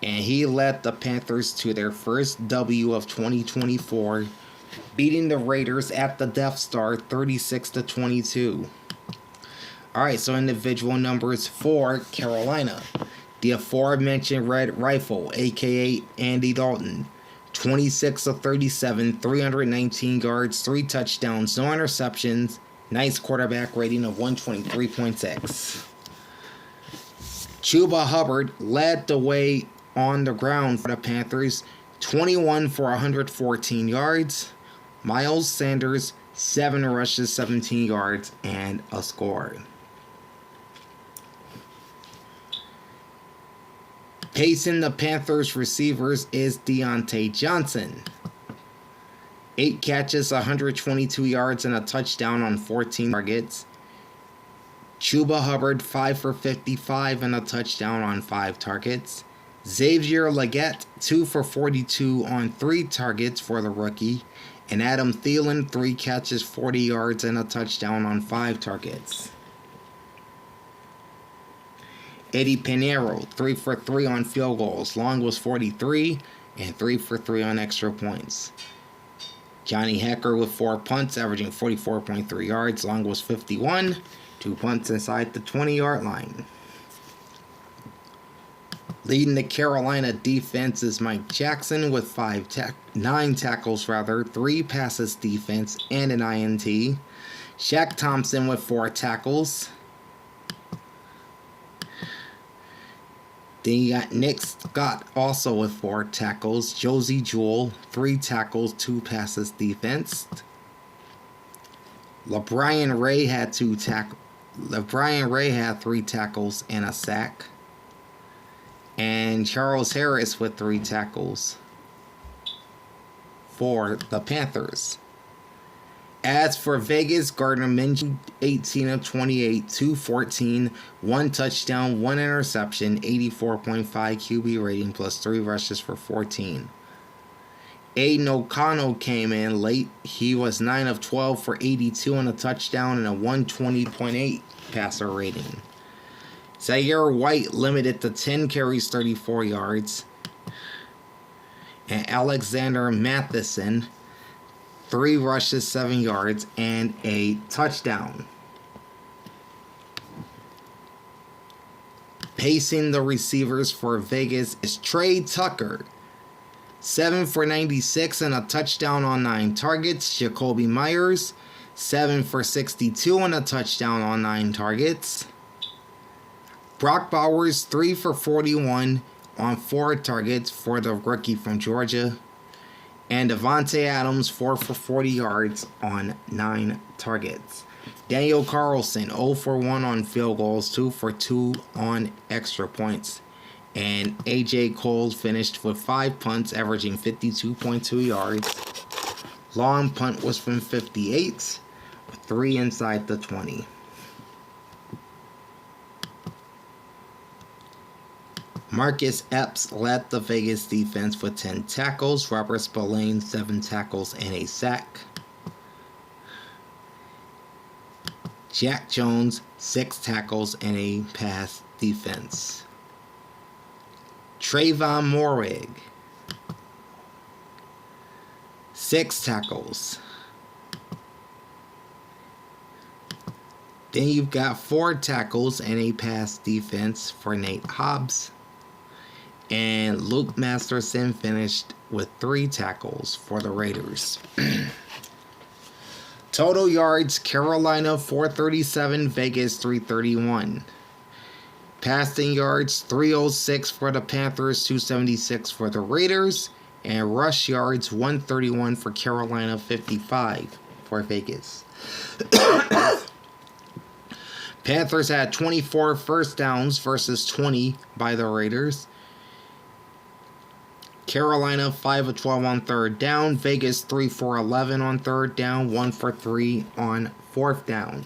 and he led the Panthers to their first W of 2024. Beating the Raiders at the Death Star 36-22. Alright, so individual numbers for Carolina. The aforementioned Red Rifle, aka Andy Dalton, 26 of 37, 319 yards, 3 touchdowns, no interceptions, nice quarterback rating of 123.6. Chuba Hubbard led the way on the ground for the Panthers, 21 for 114 yards. Miles Sanders, 7 rushes, 17 yards, and a score. Pacing the Panthers receivers is Deontay Johnson. 8 catches, 122 yards, and a touchdown on 14 targets. Chuba Hubbard, 5 for 55 and a touchdown on 5 targets. Xavier Legette, 2 for 42 on 3 targets for the rookie. And Adam Thielen, 3 catches, 40 yards, and a touchdown on 5 targets. Eddie Pinheiro, 3 for 3 on field goals. Long was 43, and 3 for 3 on extra points. Johnny Hekker with 4 punts, averaging 44.3 yards. Long was 51, 2 punts inside the 20-yard line. Leading the Carolina defense is Mike Jackson with 9 tackles, 3 passes defense, and an INT. Shaq Thompson with 4 tackles. Then you got Nick Scott also with 4 tackles. Josie Jewell, 3 tackles, 2 passes defense. LeBrian Ray had 3 tackles and a sack. And Charles Harris with 3 tackles for the Panthers. As for Vegas, Gardner Minshew, 18 of 28, 214, 1 touchdown, 1 interception, 84.5 QB rating, plus 3 rushes for 14. Aiden O'Connell came in late. He was 9 of 12 for 82 and a touchdown and a 120.8 passer rating. Zaire White limited to 10 carries, 34 yards. And Alexander Matheson, 3 rushes, 7 yards, and a touchdown. Pacing the receivers for Vegas is Trey Tucker, 7 for 96 and a touchdown on 9 targets. Jacoby Myers, 7 for 62 and a touchdown on 9 targets. Brock Bowers, 3 for 41 on 4 targets for the rookie from Georgia. And Devontae Adams, 4 for 40 yards on 9 targets. Daniel Carlson, 0 for 1 on field goals, 2 for 2 on extra points. And AJ Cole finished with 5 punts, averaging 52.2 yards. Long punt was from 58, with 3 inside the 20. Marcus Epps led the Vegas defense with 10 tackles. Robert Spillane, 7 tackles and a sack. Jack Jones, 6 tackles and a pass defense. Trayvon Morig, 6 tackles. Then you've got 4 tackles and a pass defense for Nate Hobbs. And Luke Masterson finished with 3 tackles for the Raiders. Total yards, Carolina 437, Vegas 331. Passing yards, 306 for the Panthers, 276 for the Raiders. And rush yards, 131 for Carolina, 55 for Vegas. Panthers had 24 first downs versus 20 by the Raiders. Carolina 5 of 12 on 3rd down. Vegas 3 for 11 on 3rd down. 1 for 3 on 4th down.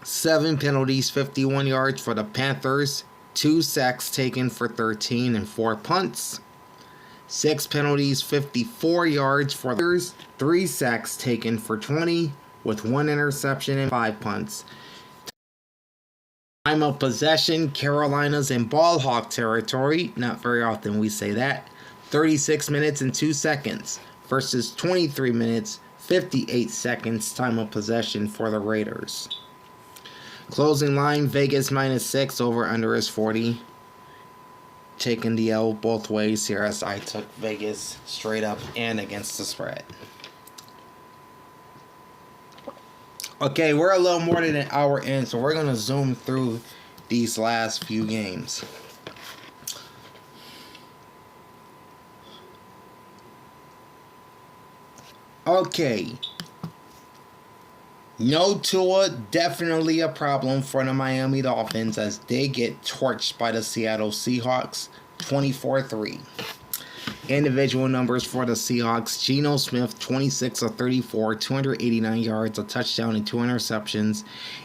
7 penalties, 51 yards for the Panthers. 2 sacks taken for 13 and 4 punts. 6 penalties, 54 yards for the Raiders. 3 sacks taken for 20 with 1 interception and 5 punts. Time of possession, Carolina's in ball hawk territory. Not very often we say that. 36 minutes and 2 seconds versus 23 minutes, 58 seconds time of possession for the Raiders. Closing line, Vegas -6, over under is 40. Taking the L both ways here as I took Vegas straight up and against the spread. Okay, we're a little more than an hour in, so we're going to zoom through these last few games. Okay. No Tua, definitely a problem for the Miami Dolphins as they get torched by the Seattle Seahawks, 24-3. Individual numbers for the Seahawks: Geno Smith, 26 of 34, 289 yards, a touchdown and 2 interceptions,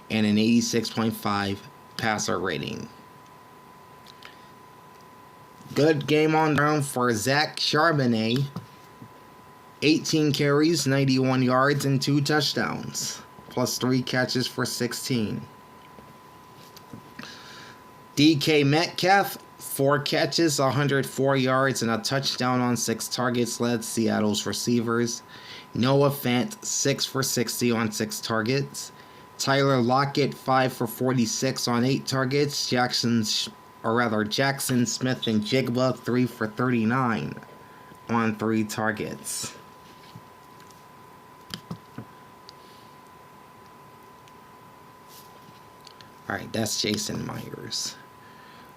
and an 86.5 passer rating. Good game on ground for Zach Charbonnet, 18 carries, 91 yards, and 2 touchdowns, plus 3 catches for 16. DK Metcalf, 4 catches, 104 yards, and a touchdown on 6 targets, led Seattle's receivers. Noah Fant, 6 for 60 on 6 targets. Tyler Lockett, 5 for 46 on 8 targets. Jackson Smith and Jigba, 3 for 39 on 3 targets. Alright, that's Jason Myers.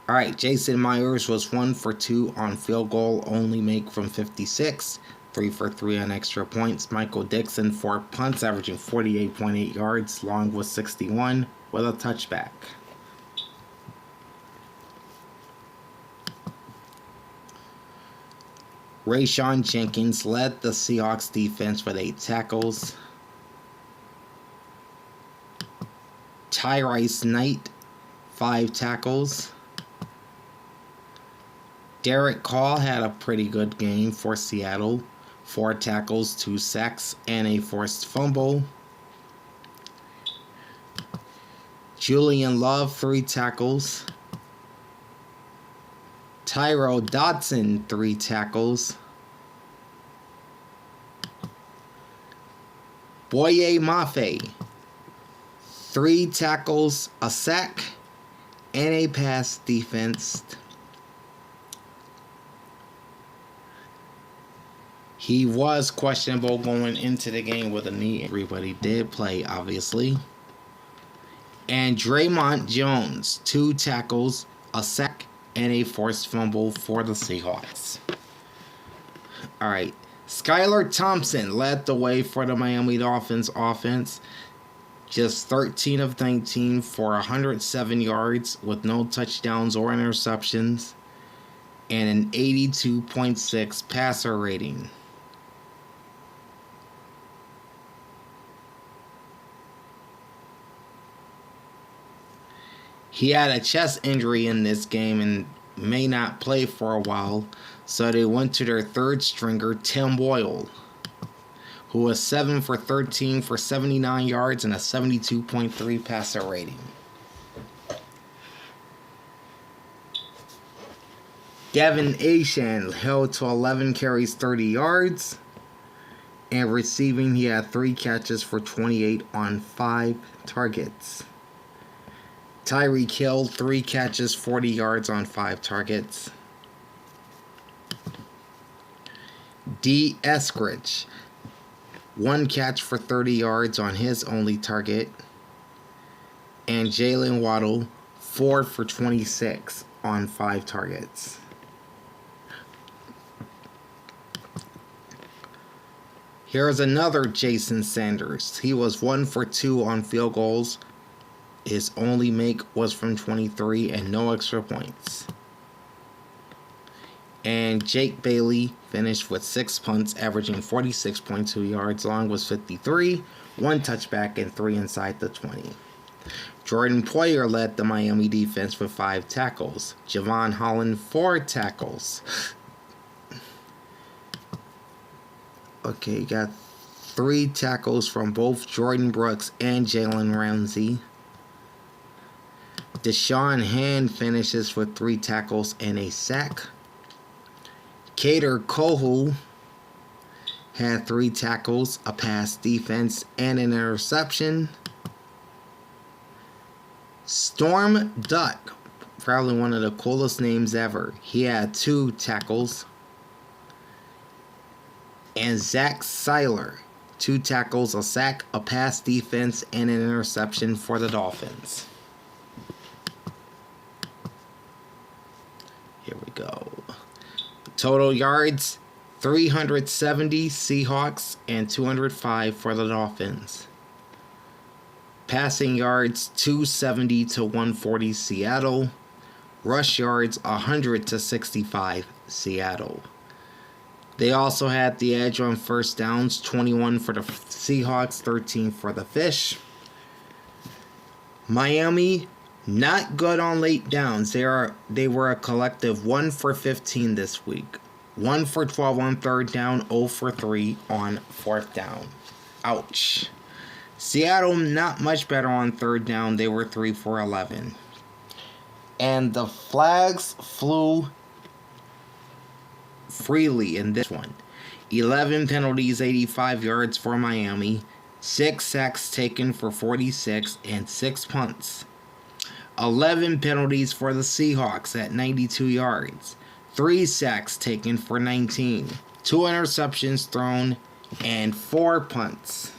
Alright, Jason Myers was 1 for 2 on field goal, only make from 56. 3 for 3 on extra points. Michael Dixon, 4 punts, averaging 48.8 yards. Long was 61 with a touchback. Rayshon Jenkins led the Seahawks defense with 8 tackles. Tyrese Knight, 5 tackles. Derek Carr had a pretty good game for Seattle. 4 tackles, 2 sacks, and a forced fumble. Julian Love, 3 tackles. Tyrell Dodson, 3 tackles. Boye Mafe, 3 tackles, a sack, and a pass defense. He was questionable going into the game with a knee injury, but he did play, obviously. And Draymond Jones, 2 tackles, a sack, and a forced fumble for the Seahawks. Alright, Skylar Thompson led the way for the Miami Dolphins offense. Just 13 of 19 for 107 yards with no touchdowns or interceptions. And an 82.6 passer rating. He had a chest injury in this game and may not play for a while, so they went to their 3rd stringer, Tim Boyle, who was 7 for 13 for 79 yards and a 72.3 passer rating. Devin Achane held to 11 carries, 30 yards, and receiving he had 3 catches for 28 on 5 targets. Tyreek Hill, 3 catches, 40 yards on 5 targets. D. Eskridge, 1 catch for 30 yards on his only target. And Jalen Waddle, 4 for 26 on 5 targets. Here's another Jason Sanders. He was 1 for 2 on field goals. His only make was from 23 and no extra points. And Jake Bailey finished with 6 punts, averaging 46.2 yards. Long was 53, 1 touchback, and 3 inside the 20. Jordan Poyer led the Miami defense with 5 tackles. Javon Holland, 4 tackles. Okay, got 3 tackles from both Jordan Brooks and Jalen Ramsey. Deshaun Hand finishes with 3 tackles and a sack. Kader Kohou had 3 tackles, a pass defense, and an interception. Storm Duck, probably one of the coolest names ever. He had 2 tackles. And Zach Seiler, 2 tackles, a sack, a pass defense, and an interception for the Dolphins. Here we go. Total yards, 370 Seahawks and 205 for the Dolphins. Passing yards, 270 to 140 Seattle. Rush yards, 100 to 65 Seattle. They also had the edge on first downs, 21 for the Seahawks, 13 for the Fish. Miami, not good on late downs. They were a collective 1 for 15 this week. 1 for 12 on third down, 0 for 3 on fourth down. Ouch. Seattle, not much better on third down. They were 3 for 11. And the flags flew freely in this one. 11 penalties, 85 yards for Miami. 6 sacks taken for 46, and 6 punts. 11 penalties for the Seahawks at 92 yards. 3 sacks taken for 19. 2 interceptions thrown, and 4 punts.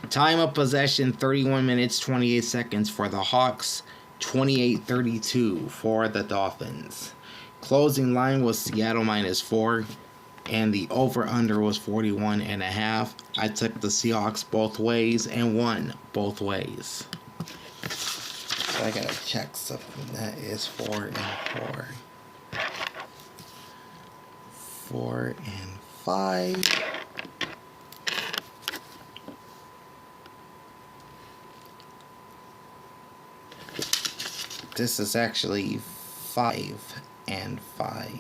Time of possession 31 minutes 28 seconds for the Hawks, 28-32 for the Dolphins. Closing line was Seattle -4, and the over-under was 41.5. I took the Seahawks both ways and won both ways. So I gotta check something. That is 4 and 4. 4 and 5. This is actually 5 and 5.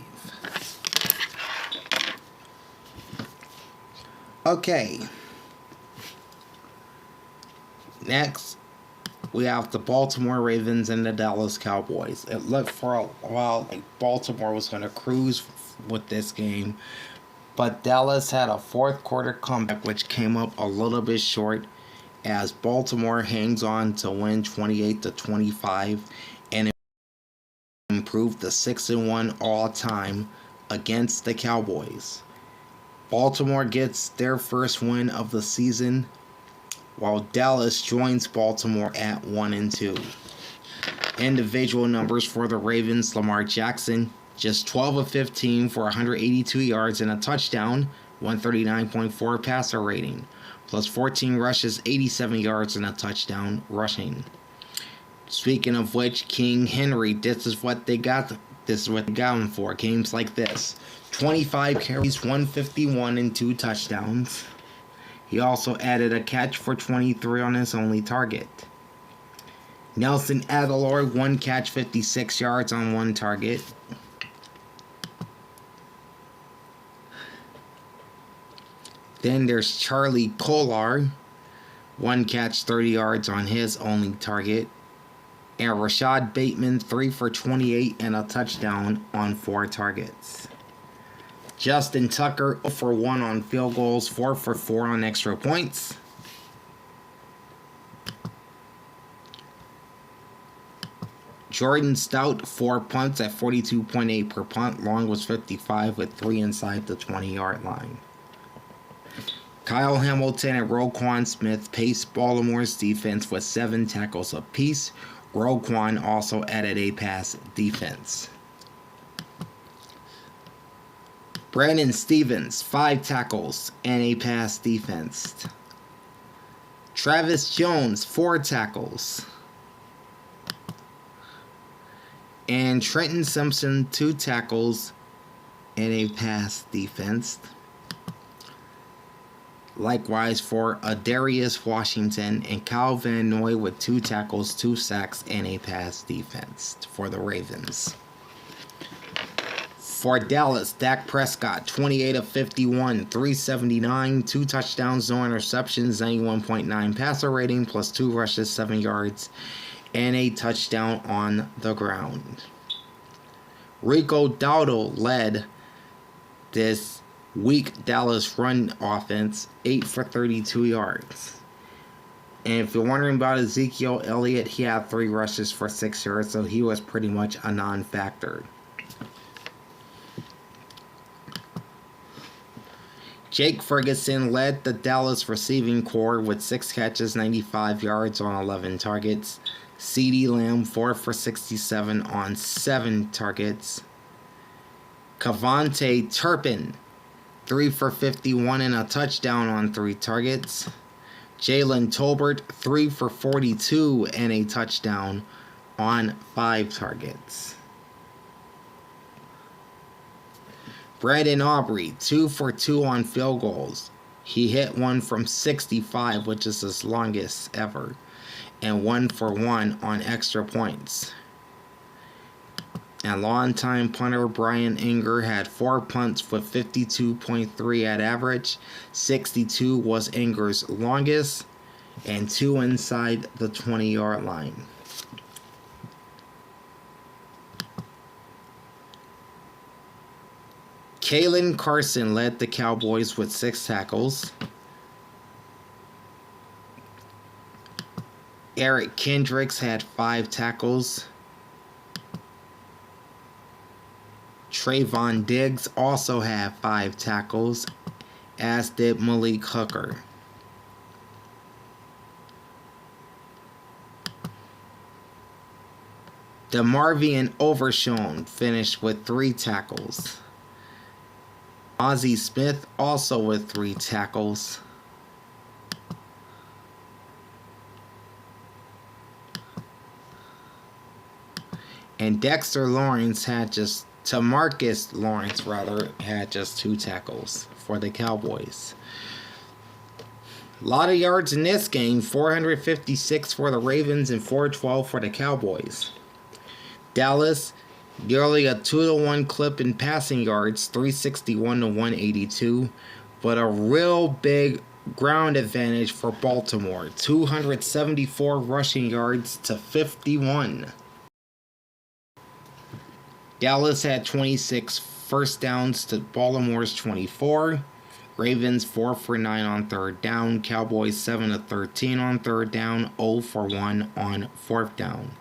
Okay. Next, we have the Baltimore Ravens and the Dallas Cowboys. It looked for a while like Baltimore was going to cruise with this game, but Dallas had a fourth quarter comeback which came up a little bit short as Baltimore hangs on to win 28-25 and improved to 6-1 all-time against the Cowboys. Baltimore gets their first win of the season, while Dallas joins Baltimore at 1-2. Individual numbers for the Ravens: Lamar Jackson, just 12 of 15 for 182 yards and a touchdown, 139.4 passer rating, plus 14 rushes, 87 yards and a touchdown rushing. Speaking of which, King Henry, this is what they got him for. Games like this: 25 carries, 151 and 2 touchdowns. He also added a catch for 23 on his only target. Nelson Aguilar, 1 catch, 56 yards on 1 target. Then there's Charlie Kolar, 1 catch, 30 yards on his only target. And Rashad Bateman, 3 for 28 and a touchdown on 4 targets. Justin Tucker, 0 for 1 on field goals, 4 for 4 on extra points. Jordan Stout, 4 punts at 42.8 per punt. Long was 55 with 3 inside the 20-yard line. Kyle Hamilton and Roquan Smith paced Baltimore's defense with 7 tackles apiece. Roquan also added a pass defense. Brandon Stevens, 5 tackles and a pass defense. Travis Jones, 4 tackles. And Trenton Simpson, 2 tackles and a pass defense. Likewise for Adarius Washington and Kyle Van Noy with 2 tackles, 2 sacks, and a pass defense for the Ravens. For Dallas, Dak Prescott, 28 of 51, 379, 2 touchdowns, no interceptions, 91.9 passer rating, plus 2 rushes, 7 yards, and a touchdown on the ground. Rico Dowdle led this weak Dallas run offense, 8 for 32 yards. And if you're wondering about Ezekiel Elliott, he had 3 rushes for 6 yards, so he was pretty much a non-factor. Jake Ferguson led the Dallas receiving corps with 6 catches, 95 yards on 11 targets. CeeDee Lamb, 4 for 67 on 7 targets. Kavontae Turpin, 3 for 51 and a touchdown on 3 targets. Jalen Tolbert, 3 for 42 and a touchdown on 5 targets. Brandon Aubrey, 2 for 2 on field goals. He hit 1 from 65, which is his longest ever, and 1 for 1 on extra points. And longtime punter Brian Inger had 4 punts with 52.3 at average. 62 was Inger's longest, and 2 inside the 20-yard line. Kalen Carson led the Cowboys with 6 tackles. Eric Kendricks had 5 tackles. Trayvon Diggs also had 5 tackles, as did Malik Hooker. DeMarvion Overshown finished with 3 tackles. Ozzie Smith also with 3 tackles. And Marcus Lawrence had just 2 tackles for the Cowboys. A lot of yards in this game, 456 for the Ravens and 412 for the Cowboys. Dallas, nearly a 2-to-1 clip in passing yards, 361 to 182, but a real big ground advantage for Baltimore, 274 rushing yards to 51. Dallas had 26 first downs to Baltimore's 24. Ravens 4 for 9 on third down. Cowboys 7 of 13 on third down. 0 for 1 on fourth down.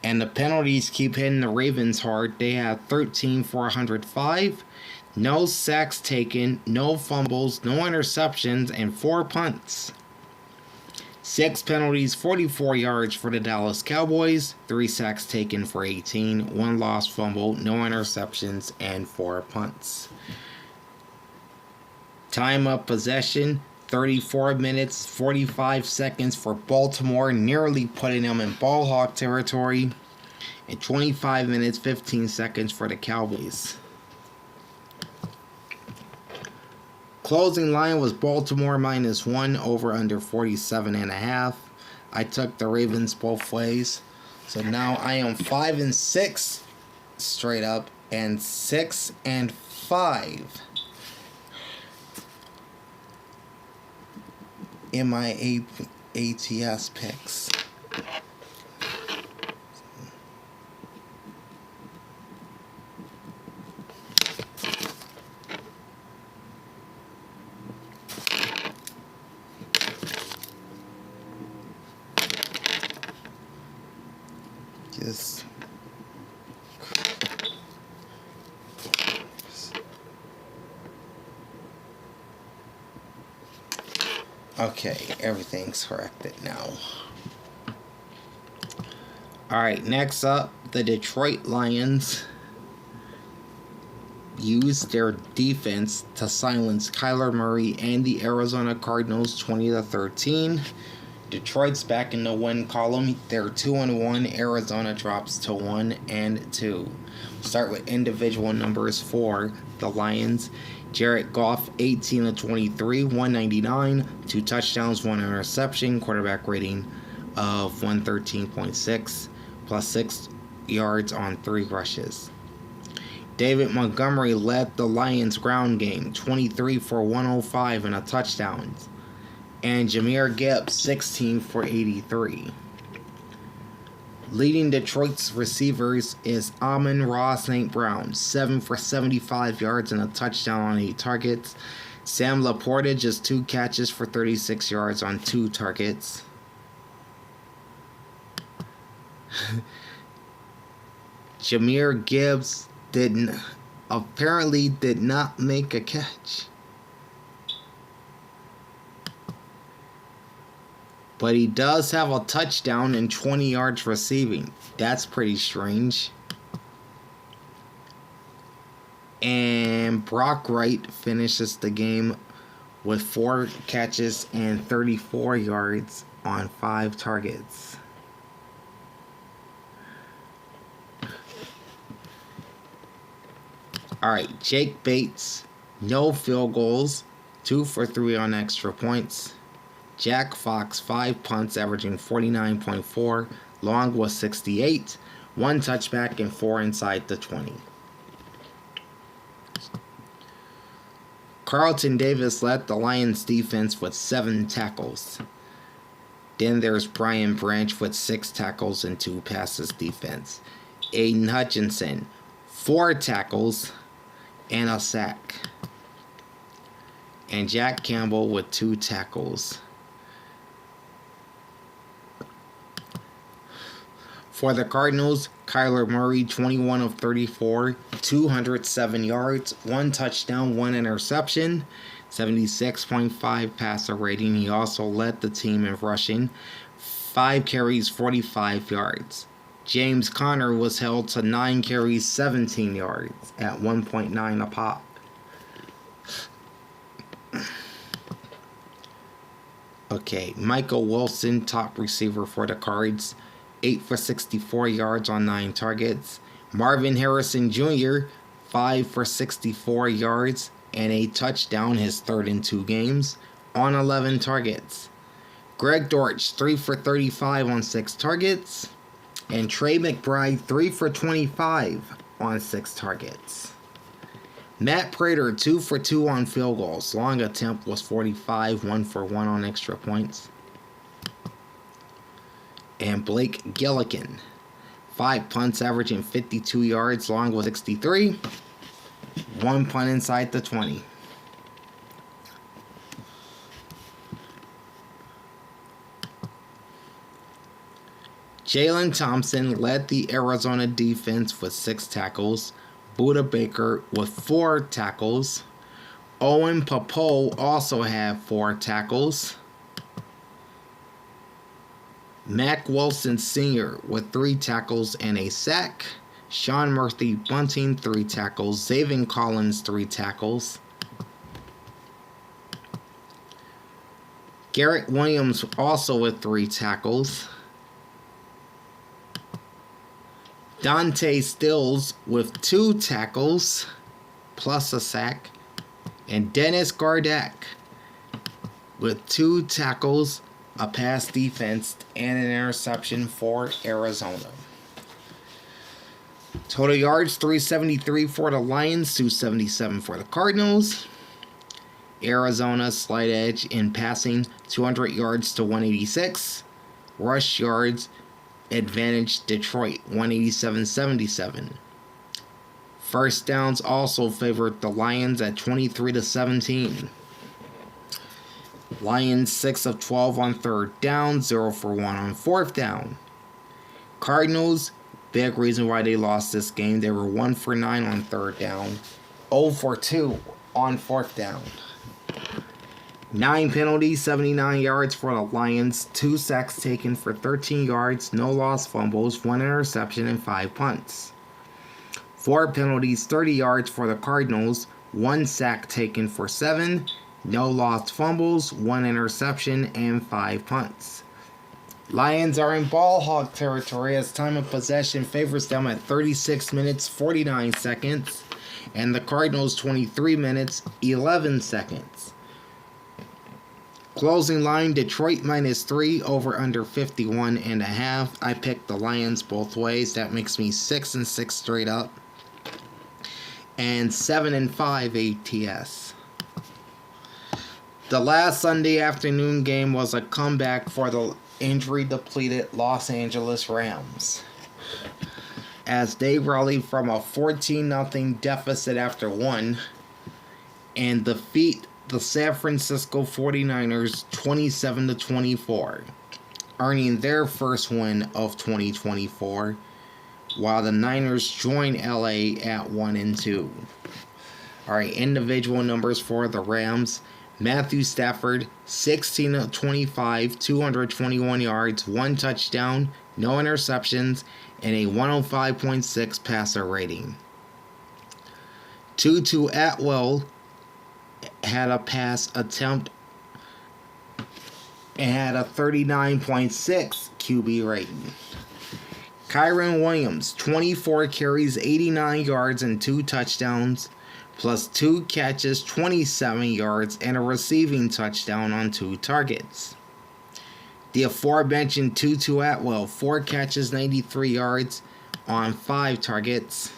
And the penalties keep hitting the Ravens hard. They have 13 for 105. No sacks taken, no fumbles, no interceptions, and 4 punts. 6 penalties, 44 yards for the Dallas Cowboys. 3 sacks taken for 18. 1 lost fumble, no interceptions, and 4 punts. Time of possession, 34 minutes, 45 seconds for Baltimore, nearly putting them in ball hawk territory. And 25 minutes, 15 seconds for the Cowboys. Closing line was Baltimore -1, over under 47.5. I took the Ravens both ways. So now I am 5-6 straight up and 6-5 in my ATS picks. Okay, everything's corrected now. Alright, next up, the Detroit Lions used their defense to silence Kyler Murray and the Arizona Cardinals 20-13. Detroit's back in the win column. They're 2-1. Arizona drops to 1-2. Start with individual numbers for the Lions. Jared Goff, 18 of 23, 199, 2 touchdowns, 1 interception, quarterback rating of 113.6, plus 6 yards on 3 rushes. David Montgomery led the Lions ground game, 23 for 105 and a touchdown. And Jahmyr Gibbs, 16 for 83. Leading Detroit's receivers is Amon-Ra St. Brown, 7 for 75 yards and a touchdown on 8 targets. Sam Laporta, just 2 catches for 36 yards on 2 targets. Jahmyr Gibbs apparently did not make a catch. But he does have a touchdown and 20 yards receiving. That's pretty strange. And Brock Wright finishes the game with 4 catches and 34 yards on 5 targets. Alright, Jake Bates, no field goals, 2 for 3 on extra points. Jack Fox, 5 punts, averaging 49.4. Long was 68. 1 touchback and 4 inside the 20. Carlton Davis led the Lions defense with 7 tackles. Then there's Brian Branch with 6 tackles and 2 passes defense. Aiden Hutchinson, 4 tackles and a sack. And Jack Campbell with 2 tackles. For the Cardinals, Kyler Murray, 21 of 34, 207 yards, 1 touchdown, 1 interception, 76.5 passer rating. He also led the team in rushing, 5 carries, 45 yards. James Conner was held to 9 carries, 17 yards at 1.9 a pop. Okay, Michael Wilson, top receiver for the Cards, 8 for 64 yards on 9 targets. Marvin Harrison Jr., 5 for 64 yards and a touchdown, his third in 2 games, on 11 targets. Greg Dortch, 3 for 35 on 6 targets. And Trey McBride, 3 for 25 on 6 targets. Matt Prater, 2 for 2 on field goals. Long attempt was 45, 1 for 1 on extra points. And Blake Gillikin, 5 punts averaging 52 yards, long was 63. 1 punt inside the 20. Jalen Thompson led the Arizona defense with 6 tackles. Budda Baker with 4 tackles. Owen Pappoe also had 4 tackles. Mack Wilson Sr. with 3 tackles and a sack. Sean Murphy Bunting, 3 tackles. Zaven Collins, 3 tackles. Garrett Williams also with 3 tackles. Dante Stills with 2 tackles plus a sack. And Dennis Gardeck with 2 tackles, a pass defense, and an interception for Arizona. Total yards, 373 for the Lions, 277 for the Cardinals. Arizona slight edge in passing, 200 yards to 186. Rush yards, advantage Detroit, 187-77. First downs also favored the Lions at 23-17. Lions 6 of 12 on 3rd down, 0 for 1 on 4th down. Cardinals, big reason why they lost this game. They were 1 for 9 on 3rd down, 0 for 2 on 4th down. 9 penalties, 79 yards for the Lions, 2 sacks taken for 13 yards, no lost fumbles, 1 interception, and 5 punts. 4 penalties, 30 yards for the Cardinals, 1 sack taken for 7, no lost fumbles, 1 interception, and 5 punts. Lions are in ball hog territory as time of possession favors them at 36 minutes, 49 seconds, and the Cardinals 23 minutes, 11 seconds. Closing line, Detroit -3, over under 51.5. I picked the Lions both ways. That makes me 6-6 straight up. And 7-5 ATS. The last Sunday afternoon game was a comeback for the injury-depleted Los Angeles Rams, as they rallied from a 14-0 deficit after 1 and defeat the San Francisco 49ers 27-24, earning their first win of 2024, while the Niners join LA at 1-2. Alright, individual numbers for the Rams. Matthew Stafford, 16 of 25, 221 yards, 1 touchdown, no interceptions, and a 105.6 passer rating. Tutu Atwell had a pass attempt and had a 39.6 QB rating. Kyren Williams, 24 carries, 89 yards, and 2 touchdowns, plus 2 catches, 27 yards, and a receiving touchdown on 2 targets. The aforementioned Tutu Atwell, 4 catches, 93 yards on 5 targets.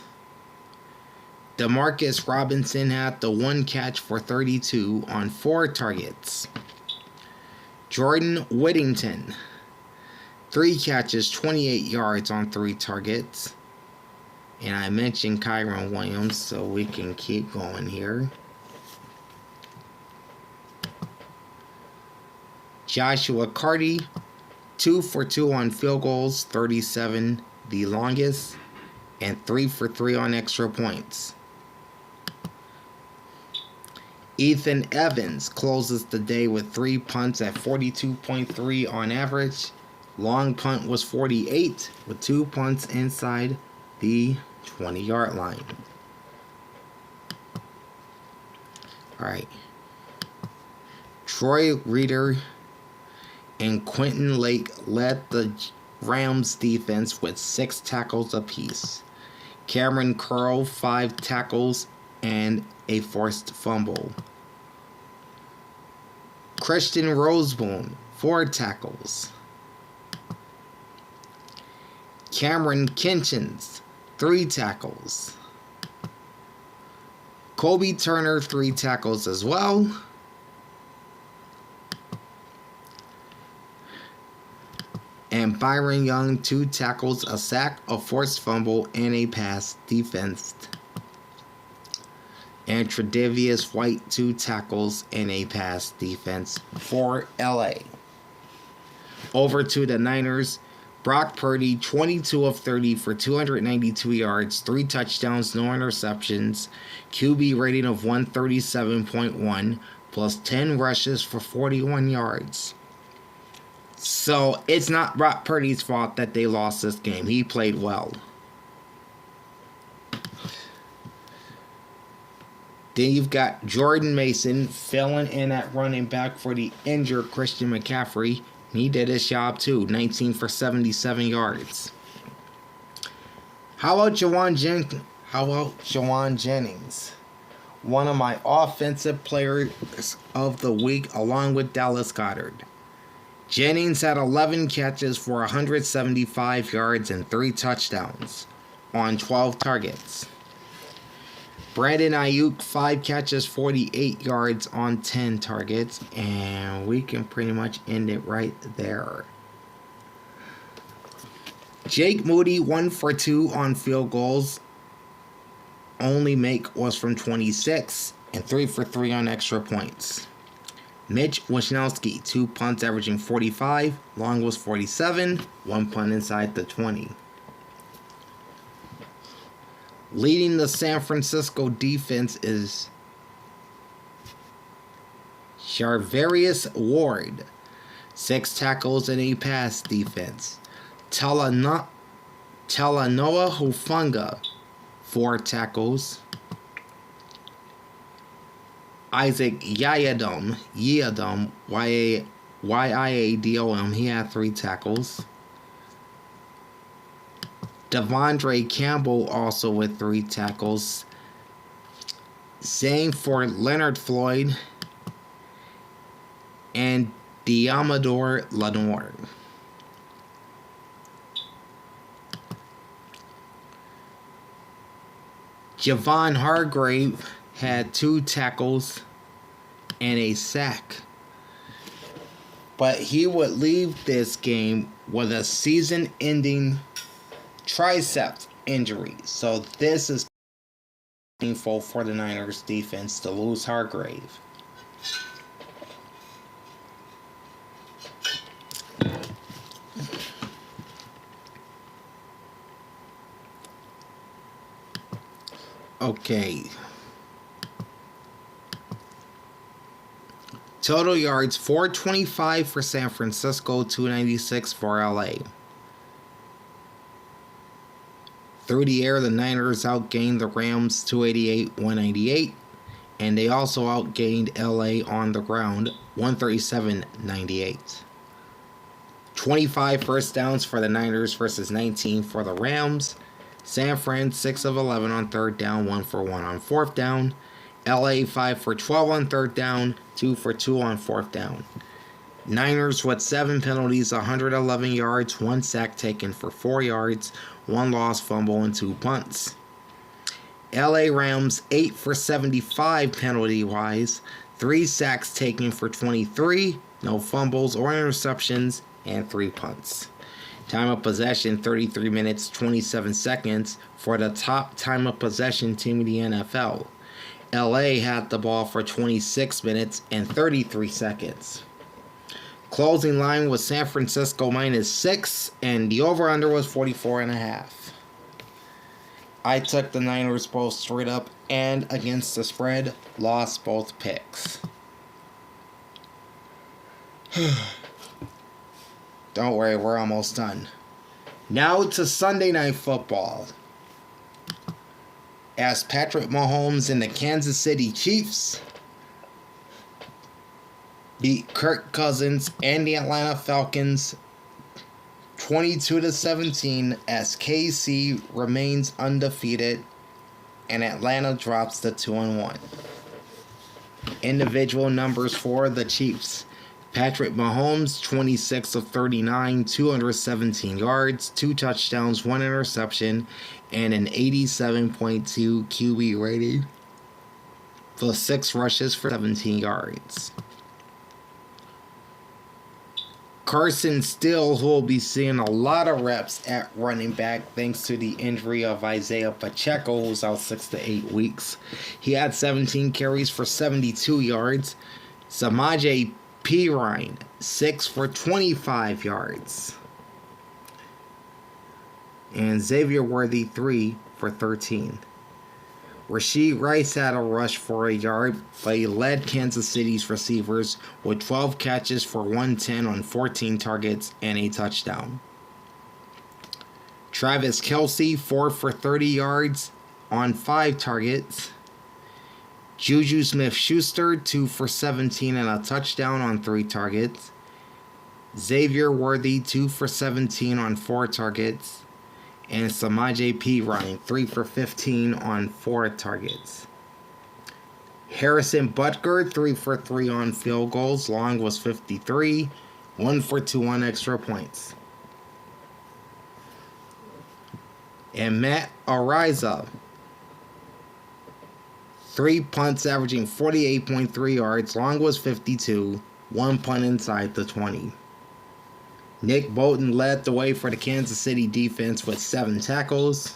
Demarcus Robinson had the 1 catch for 32 on 4 targets. Jordan Whittington, 3 catches, 28 yards on 3 targets. And I mentioned Kyren Williams, so we can keep going here. Joshua Carty, 2 for 2 on field goals, 37 the longest, and 3 for 3 on extra points. Ethan Evans closes the day with 3 punts at 42.3 on average. Long punt was 48 with 2 punts inside the 20-yard line. All right. Troy Reeder and Quentin Lake led the Rams defense with 6 tackles apiece. Cameron Curl, 5 tackles and a forced fumble. Christian Roseboom, 4 tackles. Cameron Kinchins, 3 tackles. Kobe Turner, 3 tackles as well. And Byron Young, 2 tackles, a sack, a forced fumble, and a pass defensed. And Tre'Davious White, 2 tackles and a pass defense for LA. Over to the Niners. Brock Purdy, 22 of 30 for 292 yards, 3 touchdowns, no interceptions, QB rating of 137.1, plus 10 rushes for 41 yards. So it's not Brock Purdy's fault that they lost this game. He played well. Then you've got Jordan Mason filling in at running back for the injured Christian McCaffrey. He did his job too, 19 for 77 yards. How about Jawan Jennings? One of my offensive players of the week along with Dallas Goedert. Jennings had 11 catches for 175 yards and 3 touchdowns on 12 targets. Brandon Ayuk, 5 catches, 48 yards on 10 targets, and we can pretty much end it right there. Jake Moody, 1 for 2 on field goals. Only make was from 26, and 3 for 3 on extra points. Mitch Wishnowsky, 2 punts averaging 45, long was 47, 1 punt inside the 20. Leading the San Francisco defense is Charvarius Ward, 6 tackles and a pass defense. Talanoa Hufanga, 4 tackles. Isaac Yiadom, Y-I-A-D-O-M, he had 3 tackles. Devondre Campbell also with 3 tackles. Same for Leonard Floyd and Diamador Lenore. Javon Hargrave had 2 tackles and a sack. But he would leave this game with a season-ending triceps injury. So this is painful for the Niners defense to lose Hargrave. Okay. Total yards, 425 for San Francisco, 296 for LA. Through the air, the Niners outgained the Rams 288-198, and they also outgained LA on the ground 137-98. 25 first downs for the Niners versus 19 for the Rams. San Fran 6 of 11 on third down, 1 for 1 on fourth down. LA 5 for 12 on third down, 2 for 2 on fourth down. Niners with 7 penalties, 111 yards, 1 sack taken for 4 yards, 1 lost fumble, and 2 punts. LA Rams 8 for 75 penalty-wise, 3 sacks taken for 23, no fumbles or interceptions, and 3 punts. Time of possession 33 minutes 27 seconds for the top time of possession team in the NFL. LA had the ball for 26 minutes and 33 seconds. Closing line was San Francisco -6, and the over-under was 44.5. I took the Niners both straight up and against the spread, lost both picks. Don't worry, we're almost done. Now to Sunday Night Football. As Patrick Mahomes and the Kansas City Chiefs beat Kirk Cousins and the Atlanta Falcons 22-17 as KC remains undefeated and Atlanta drops to 2-1. Individual numbers for the Chiefs. Patrick Mahomes, 26 of 39, 217 yards, 2 touchdowns, 1 interception, and an 87.2 QB rating for 6 rushes for 17 yards. Carson Steele, who will be seeing a lot of reps at running back thanks to the injury of Isaiah Pacheco, who's out 6 to 8 weeks. He had 17 carries for 72 yards. Samaje Perine, 6 for 25 yards. And Xavier Worthy, 3 for 13. Rashee Rice had a rush for a yard, but he led Kansas City's receivers with 12 catches for 110 on 14 targets and a touchdown. Travis Kelce, 4 for 30 yards on 5 targets. Juju Smith-Schuster, 2 for 17 and a touchdown on 3 targets. Xavier Worthy, 2 for 17 on 4 targets. And Samaje Perine, 3 for 15 on 4 targets. Harrison Butker, 3 for 3 on field goals. Long was 53. 1 for 2 on extra points. And Matt Araiza, 3 punts averaging 48.3 yards. Long was 52. 1 punt inside the 20. Nick Bolton led the way for the Kansas City defense with 7 tackles.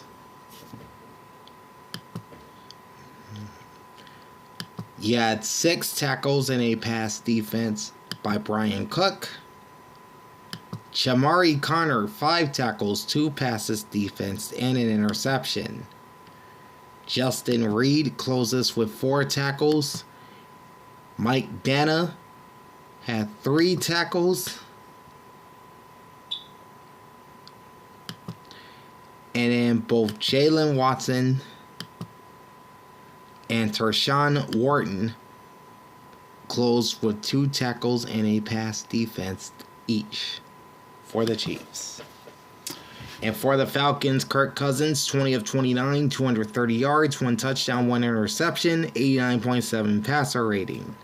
He had 6 tackles in a pass defense by Brian Cook. Shamari Connor, 5 tackles, 2 passes defense, and an interception. Justin Reed closes with 4 tackles. Mike Dana had 3 tackles. And then both Jalen Watson and Tershawn Wharton closed with 2 tackles and a pass defense each for the Chiefs. And for the Falcons, Kirk Cousins, 20 of 29, 230 yards, 1 touchdown, 1 interception, 89.7 passer rating.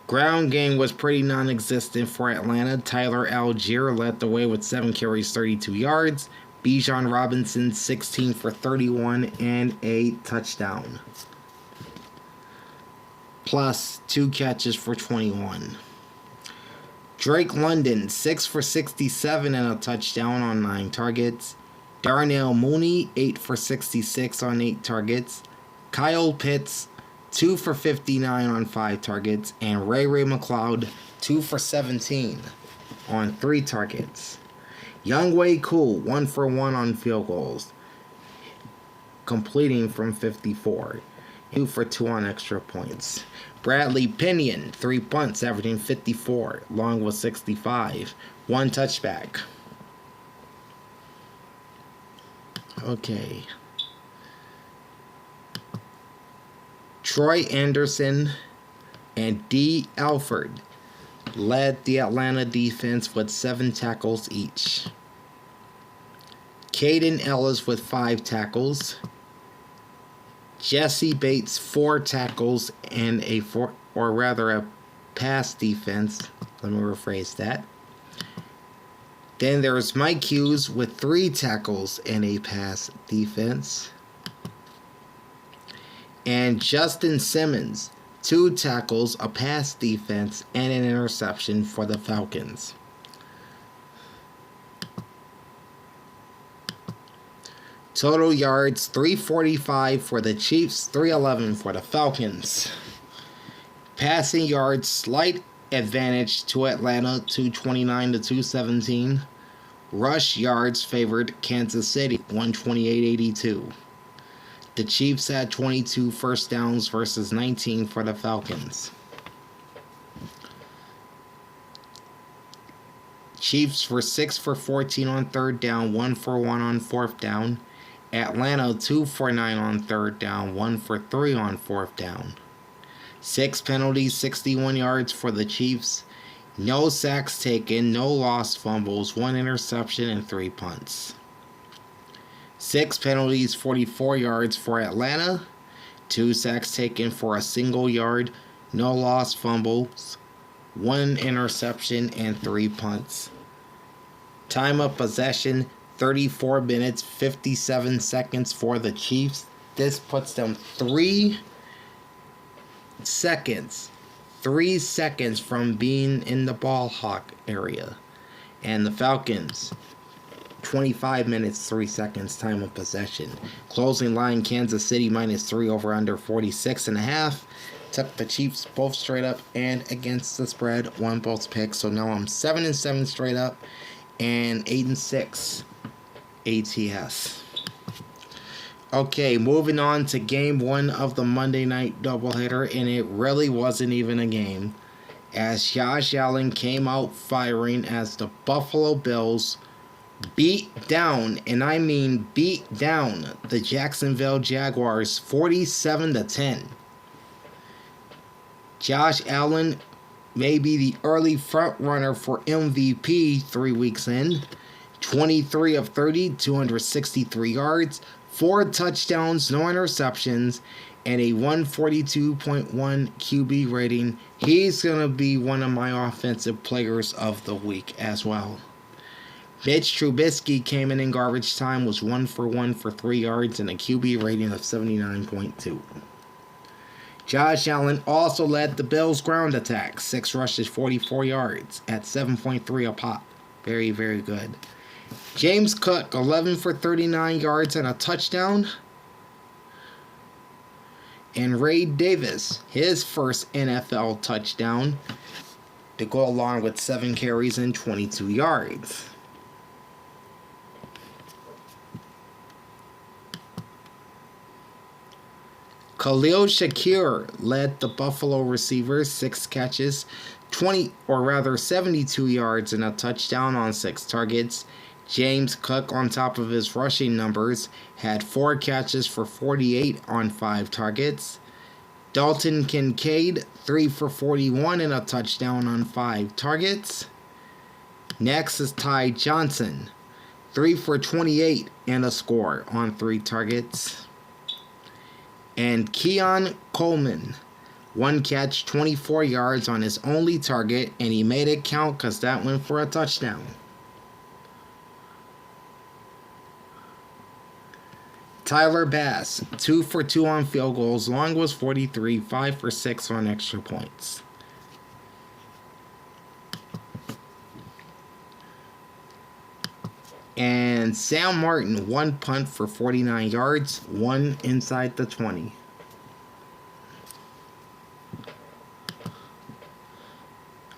Ground game was pretty non-existent for Atlanta. Tyler Algier led the way with 7 carries, 32 yards. Bijan Robinson, 16 for 31 and a touchdown. Plus 2 catches for 21. Drake London, 6 for 67 and a touchdown on 9 targets. Darnell Mooney, 8 for 66 on 8 targets. Kyle Pitts, 2 for 59 on 5 targets. And Ray McLeod, 2 for 17 on 3 targets. Younghoe Koo, 1 for 1 on field goals, completing from 54. 2 for 2 on extra points. Bradley Pinion, 3 punts, averaging 54. Long was 65. 1 touchback. Okay. Troy Anderson and D. Alford led the Atlanta defense with 7 tackles each. Caden Ellis with 5 tackles. Jesse Bates, 4 tackles and a pass defense. Let me rephrase that. Then there's Mike Hughes with 3 tackles and a pass defense. And Justin Simmons, 2 tackles, a pass defense, and an interception for the Falcons. Total yards, 345 for the Chiefs, 311 for the Falcons. Passing yards, slight advantage to Atlanta, 229 to 217. Rush yards favored Kansas City, 128-82. The Chiefs had 22 first downs versus 19 for the Falcons. Chiefs were 6 for 14 on third down, 1 for 1 on fourth down. Atlanta 2 for 9 on third down, 1 for 3 on fourth down. 6 penalties, 61 yards for the Chiefs. No sacks taken, no lost fumbles, 1 interception, and 3 punts. 6 penalties, 44 yards for Atlanta. 2 sacks taken for a single yard, no lost fumbles, 1 interception, and 3 punts. Time of possession, 34 minutes, 57 seconds for the Chiefs. This puts them 3 seconds from being in the ball hawk area. And the Falcons, 25 minutes, 3 seconds time of possession. Closing line, Kansas City -3 over under 46.5. Took the Chiefs both straight up and against the spread. Won both picks. So now I'm 7-7 straight up and 8-6 ATS. Okay, moving on to game 1 of the Monday night doubleheader, and it really wasn't even a game, as Josh Allen came out firing as the Buffalo Bills beat down, and I mean beat down, the Jacksonville Jaguars 47-10. Josh Allen may be the early front runner for MVP 3 weeks in. 23 of 30, 263 yards, 4 touchdowns, no interceptions, and a 142.1 QB rating. He's going to be one of my offensive players of the week as well. Mitch Trubisky came in garbage time, was 1 for 1 for 3 yards, and a QB rating of 79.2. Josh Allen also led the Bills' ground attack, 6 rushes, 44 yards, at 7.3 a pop. Very, very good. James Cook, 11 for 39 yards and a touchdown. And Ray Davis, his first NFL touchdown, to go along with 7 carries and 22 yards. Khalil Shakir led the Buffalo receivers, 6 catches, 72 yards and a touchdown on 6 targets. James Cook, on top of his rushing numbers, had 4 catches for 48 on 5 targets. Dalton Kincaid, 3 for 41 and a touchdown on 5 targets. Next is Ty Johnson, 3 for 28 and a score on 3 targets. And Keon Coleman, 1 catch, 24 yards on his only target, and he made it count because that went for a touchdown. Tyler Bass, 2 for 2 on field goals. Long was 43, 5 for 6 on extra points. And Sam Martin, 1 punt for 49 yards, 1 inside the 20.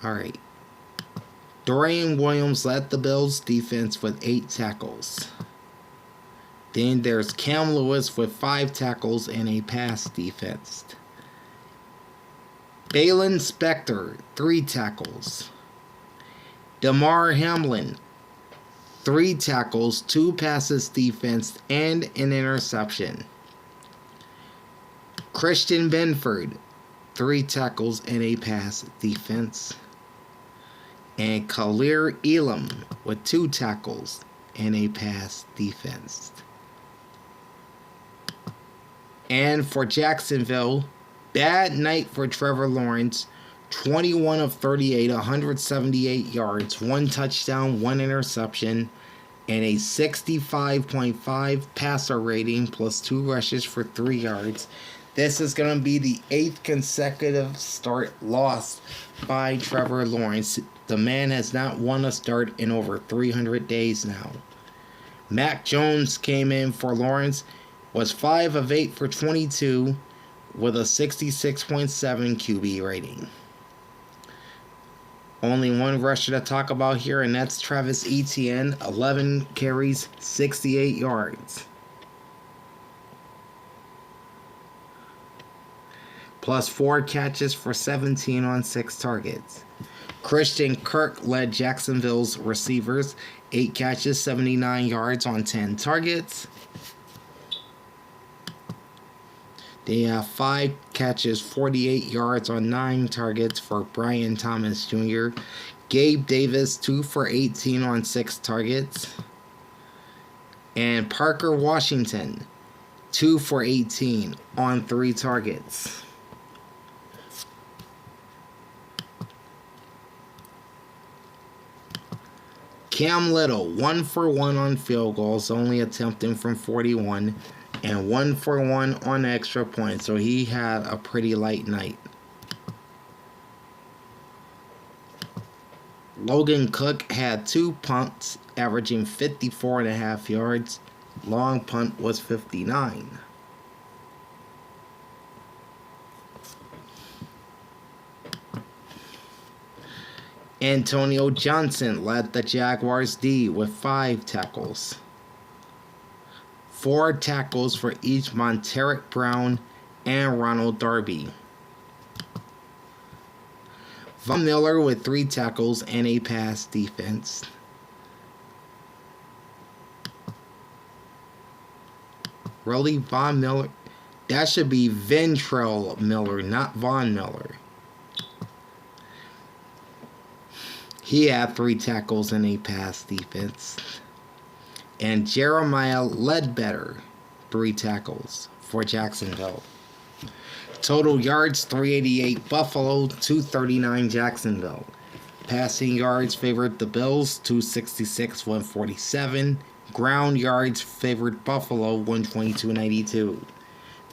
Alright. Dorian Williams led the Bills defense with 8 tackles. Then there's Cam Lewis with 5 tackles and a pass defense. Balin Spector, 3 tackles. Damar Hamlin, 3 tackles, 2 passes defense, and an interception. Christian Benford, 3 tackles and a pass defense. And Khalil Elam with 2 tackles and a pass defense. And for Jacksonville, bad night for Trevor Lawrence. 21 of 38, 178 yards, 1 touchdown, 1 interception, and a 65.5 passer rating plus 2 rushes for 3 yards. This is going to be the 8th consecutive start loss by Trevor Lawrence. The man has not won a start in over 300 days now. Mac Jones came in for Lawrence, was 5 of 8 for 22 with a 66.7 QB rating. Only one rusher to talk about here, and that's Travis Etienne. 11 carries, 68 yards. Plus 4 catches for 17 on 6 targets. Christian Kirk led Jacksonville's receivers. 8 catches, 79 yards on 10 targets. They have 5 catches, 48 yards on 9 targets for Brian Thomas Jr. Gabe Davis, 2 for 18 on 6 targets. And Parker Washington, 2 for 18 on 3 targets. Cam Little, 1 for 1 on field goals, only attempting from 41, and 1 for 1 on extra points, so he had a pretty light night. Logan Cook had 2 punts, averaging 54.5 yards. Long punt was 59. Antonio Johnson led the Jaguars D with 5 tackles. 4 tackles for each Montaric Brown and Ronald Darby. Von Miller with 3 tackles and a pass defense. Really, Von Miller? That should be Ventrell Miller, not Von Miller. He had 3 tackles and a pass defense. And Jeremiah Ledbetter, 3 tackles for Jacksonville. Total yards, 388 Buffalo, 239 Jacksonville. Passing yards favored the Bills, 266, 147. Ground yards favored Buffalo, 122-92.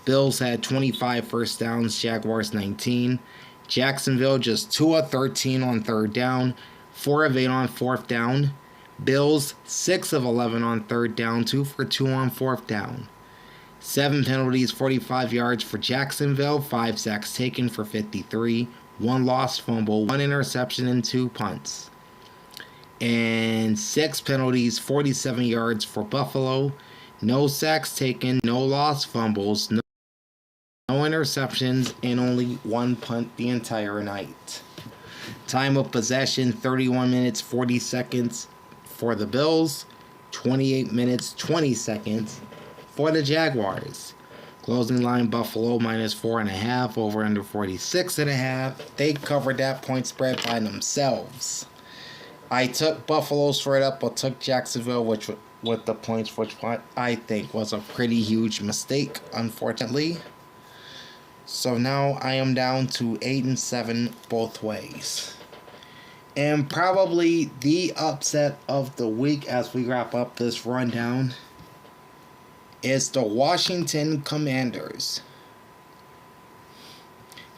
Bills had 25 first downs, Jaguars 19. Jacksonville just 2 of 13 on 3rd down, 4 of 8 on 4th down. Bills 6 of 11 on 3rd down, 2 for 2 on 4th down. 7 penalties, 45 yards for Jacksonville, 5 sacks taken for 53, 1 lost fumble, 1 interception, and 2 punts. And 6 penalties, 47 yards for Buffalo, no sacks taken, no lost fumbles, no interceptions, and only 1 punt the entire night. Time of possession, 31 minutes, 40 seconds for the Bills, 28 minutes, 20 seconds for the Jaguars. Closing line, Buffalo minus 4.5, over under 46.5. They covered that point spread by themselves. I took Buffalo straight up, but took Jacksonville with the points, which I think was a pretty huge mistake, unfortunately. So now I am down to 8-7 both ways. And probably the upset of the week as we wrap up this rundown is the Washington Commanders.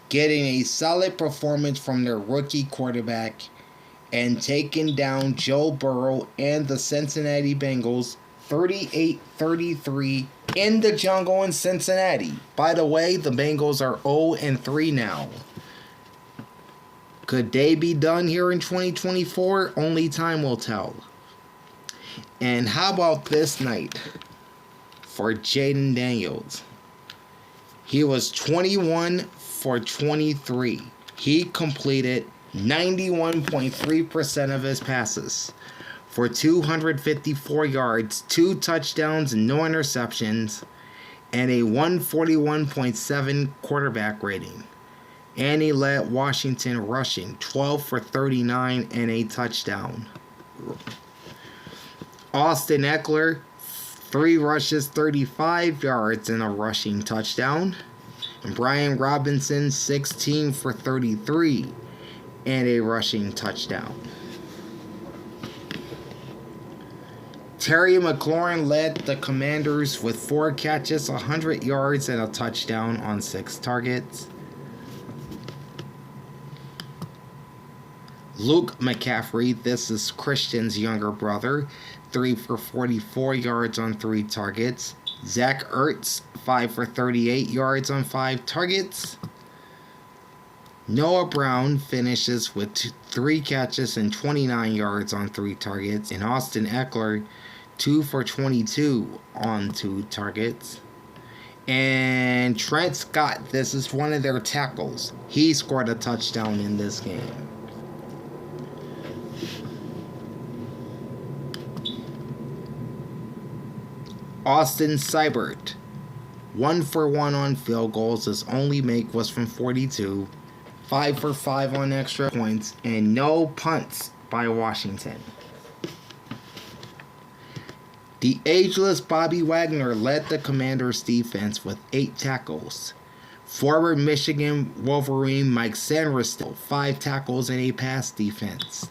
Getting a solid performance from their rookie quarterback and taking down Joe Burrow and the Cincinnati Bengals 38-33 in the jungle in Cincinnati. By the way, the Bengals are 0-3 now. Could they be done here in 2024? Only time will tell. And how about this night for Jayden Daniels? He was 21 for 23. He completed 91.3% of his passes for 254 yards, 2 touchdowns, no interceptions, and a 141.7 quarterback rating. And he led Washington rushing, 12 for 39 and a touchdown. Austin Eckler, 3 rushes, 35 yards, and a rushing touchdown. And Brian Robinson, 16 for 33 and a rushing touchdown. Terry McLaurin led the Commanders with 4 catches, 100 yards, and a touchdown on 6 targets. Luke McCaffrey, this is Christian's younger brother, 3 for 44 yards on 3 targets. Zach Ertz, 5 for 38 yards on 5 targets. Noah Brown finishes with 3 catches and 29 yards on 3 targets, and Austin Ekeler 2 for 22 on 2 targets. And Trent Scott, this is one of their tackles. He scored a touchdown in this game. Austin Seibert, 1 for 1 on field goals. His only make was from 42. 5 for 5 on extra points, and no punts by Washington. The ageless Bobby Wagner led the Commanders' defense with 8 tackles. Former Michigan Wolverine Mike Sanderson, 5 tackles and a pass defense.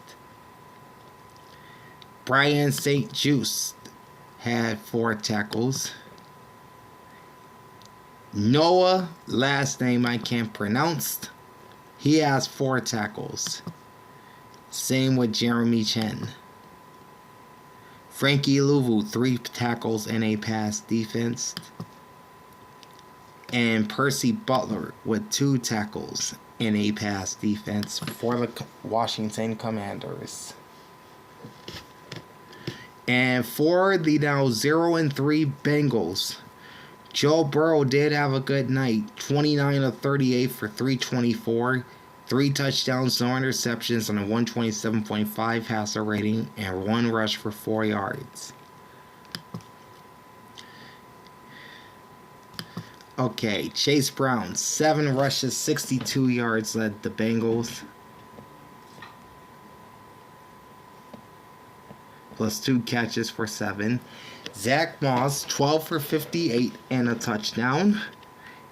Brian St. Juste had 4 tackles. Noah, last name I can't pronounce, he has 4 tackles. Same with Jeremy Chen. Frankie Louvu, 3 tackles and a pass defense. And Percy Butler with 2 tackles and a pass defense for the Washington Commanders. And for the now 0-3 Bengals, Joe Burrow did have a good night. 29 of 38 for 324, 3 touchdowns, no interceptions, on a 127.5 passer rating, and 1 rush for 4 yards. Okay, Chase Brown, 7 rushes, 62 yards, led the Bengals. Plus 2 catches for 7. Zach Moss, 12 for 58 and a touchdown.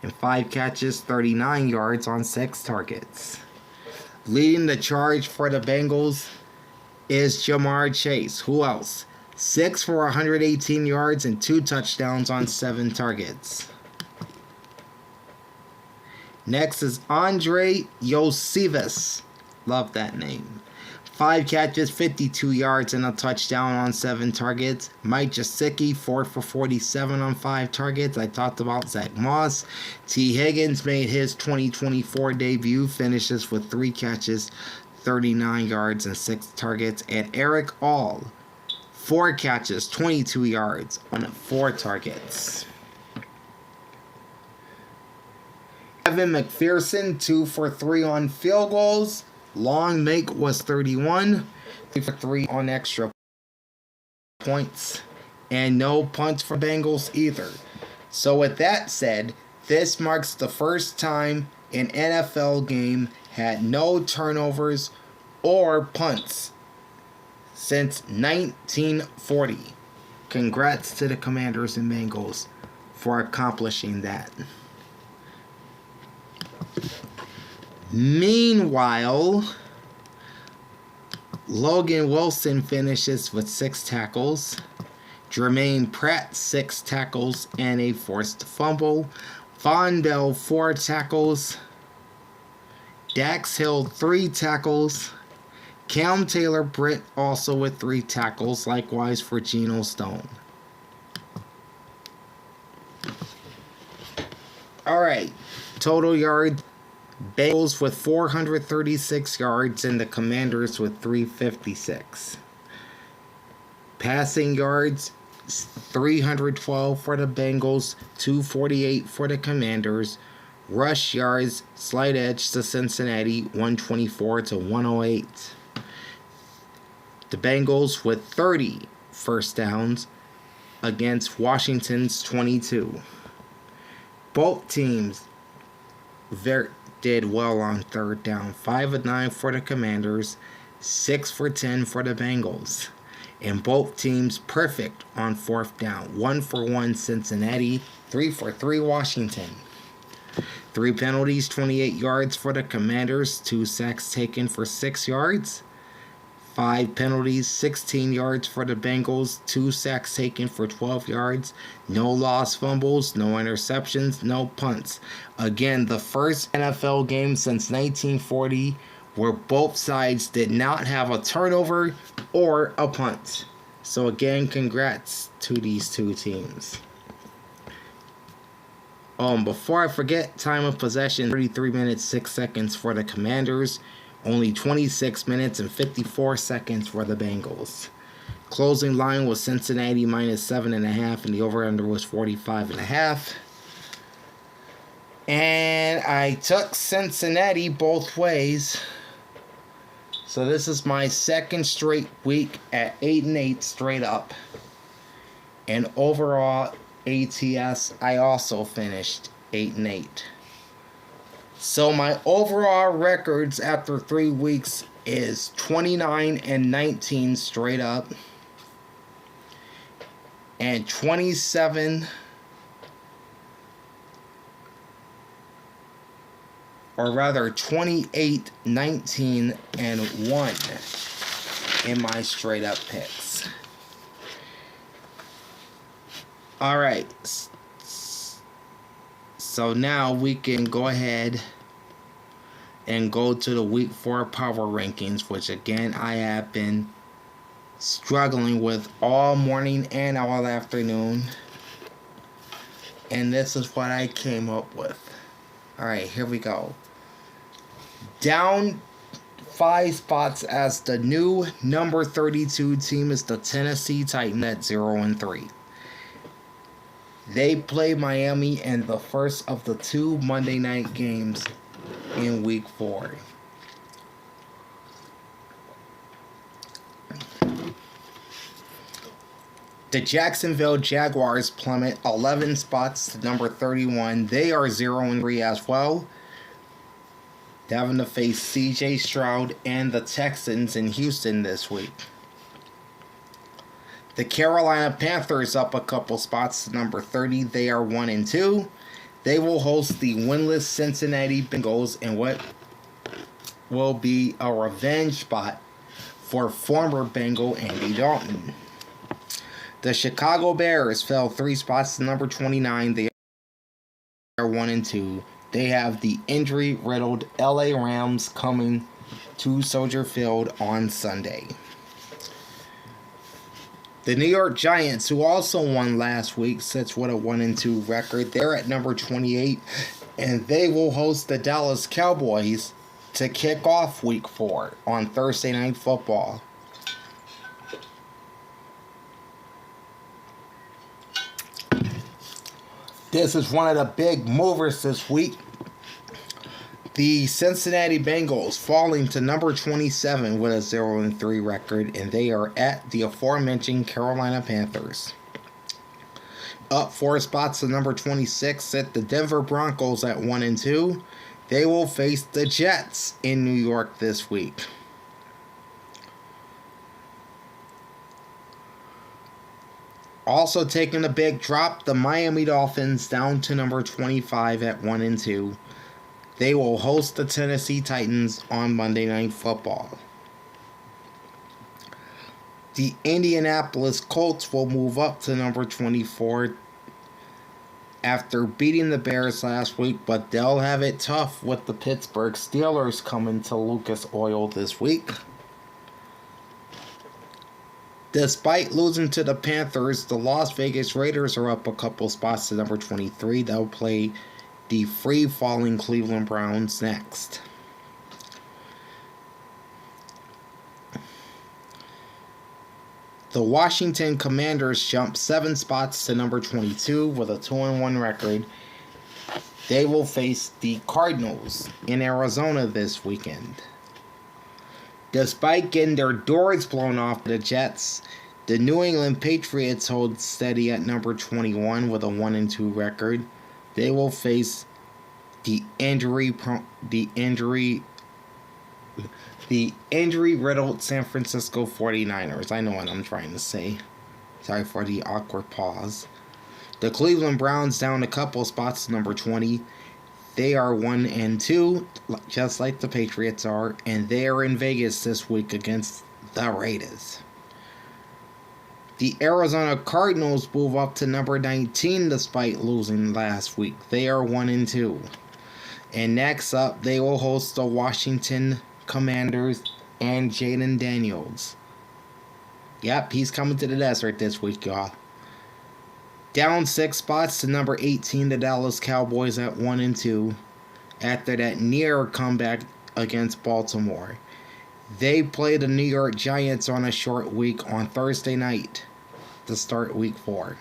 And 5 catches, 39 yards on 6 targets. Leading the charge for the Bengals is Jamar Chase. Who else? 6 for 118 yards and 2 touchdowns on 7 targets. Next is Andre Iosivas. Love that name. 5 catches, 52 yards, and a touchdown on 7 targets. Mike Gesicki, 4 for 47 on 5 targets. I talked about Zach Moss. T. Higgins made his 2024 debut, finishes with 3 catches, 39 yards, and 6 targets. And Eric All, 4 catches, 22 yards on 4 targets. Evan McPherson, 2 for 3 on field goals. Long make was 31, 3 for 3 on extra points, and no punts for Bengals either. So with that said, this marks the first time an NFL game had no turnovers or punts since 1940. Congrats to the Commanders and Bengals for accomplishing that. Meanwhile, Logan Wilson finishes with 6 tackles. Jermaine Pratt, 6 tackles and a forced fumble. Von Bell, 4 tackles. Dax Hill, 3 tackles. Cam Taylor-Britt also with 3 tackles, likewise for Geno Stone. Alright, total yards. Bengals with 436 yards and the Commanders with 356. Passing yards, 312 for the Bengals, 248 for the Commanders. Rush yards, slight edge to Cincinnati, 124 to 108. The Bengals with 30 first downs against Washington's 22. Both teams did well on third down. 5 of 9 for the Commanders, 6 for 10 for the Bengals. And both teams perfect on fourth down. 1 for 1 Cincinnati, 3 for 3 Washington. 3 penalties, 28 yards for the Commanders, 2 sacks taken for 6 yards. 5 penalties, 16 yards for the Bengals, 2 sacks taken for 12 yards. No lost fumbles, no interceptions, no punts. Again, the first NFL game since 1940 where both sides did not have a turnover or a punt. So again, congrats to these two teams. Before I forget, time of possession 33 minutes 6 seconds for the Commanders, only 26 minutes and 54 seconds for the Bengals. Closing line was Cincinnati minus 7.5, and the over/under was 45.5. And I took Cincinnati both ways. So this is my second straight week at 8-8 straight up. And overall ATS, I also finished 8-8. So my overall records after 3 weeks is 29-19 straight up, and 28-19 and 1 in my straight up picks. Alright, so now we can go ahead and go to the week 4 power rankings, which again I have been struggling with all morning and all afternoon. And this is what I came up with. Alright, here we go. Down 5 spots as the new number 32 team is the Tennessee Titans at 0-3. They play Miami in the first of the 2 Monday night games in week 4. The Jacksonville Jaguars plummet 11 spots to number 31. They are 0-3 as well. They're having to face CJ Stroud and the Texans in Houston this week. The Carolina Panthers up a couple spots to number 30. They are 1-2. They will host the winless Cincinnati Bengals in what will be a revenge spot for former Bengal Andy Dalton. The Chicago Bears fell 3 spots to number 29. They are 1-2. They have the injury-riddled LA Rams coming to Soldier Field on Sunday. The New York Giants, who also won last week, sits with a 1-2 record. They're at number 28, and they will host the Dallas Cowboys to kick off week 4 on Thursday Night Football. This is one of the big movers this week. The Cincinnati Bengals falling to number 27 with a 0-3 record, and they are at the aforementioned Carolina Panthers. Up 4 spots to number 26 sit the Denver Broncos at 1-2. They will face the Jets in New York this week. Also taking a big drop, the Miami Dolphins down to number 25 at 1-2. They will host the Tennessee Titans on Monday Night Football. The Indianapolis Colts will move up to number 24 after beating the Bears last week, but they'll have it tough with the Pittsburgh Steelers coming to Lucas Oil this week. Despite losing to the Panthers, the Las Vegas Raiders are up a couple spots to number 23. They'll play the free-falling Cleveland Browns next. The Washington Commanders jump 7 spots to number 22 with a 2-1 record. They will face the Cardinals in Arizona this weekend. Despite getting their doors blown off the Jets, the New England Patriots hold steady at number 21 with a 1-2 record. They will face the injury-riddled San Francisco 49ers. I know what I'm trying to say. Sorry for the awkward pause. The Cleveland Browns down a couple spots to number 20. They are 1-2, just like the Patriots are, and they are in Vegas this week against the Raiders. The Arizona Cardinals move up to number 19 despite losing last week. They are 1-2. And next up, they will host the Washington Commanders and Jaden Daniels. Yep, he's coming to the desert this week, y'all. Down 6 spots to number 18, the Dallas Cowboys at 1-2 after that near comeback against Baltimore. They play the New York Giants on a short week on Thursday night to start week 4.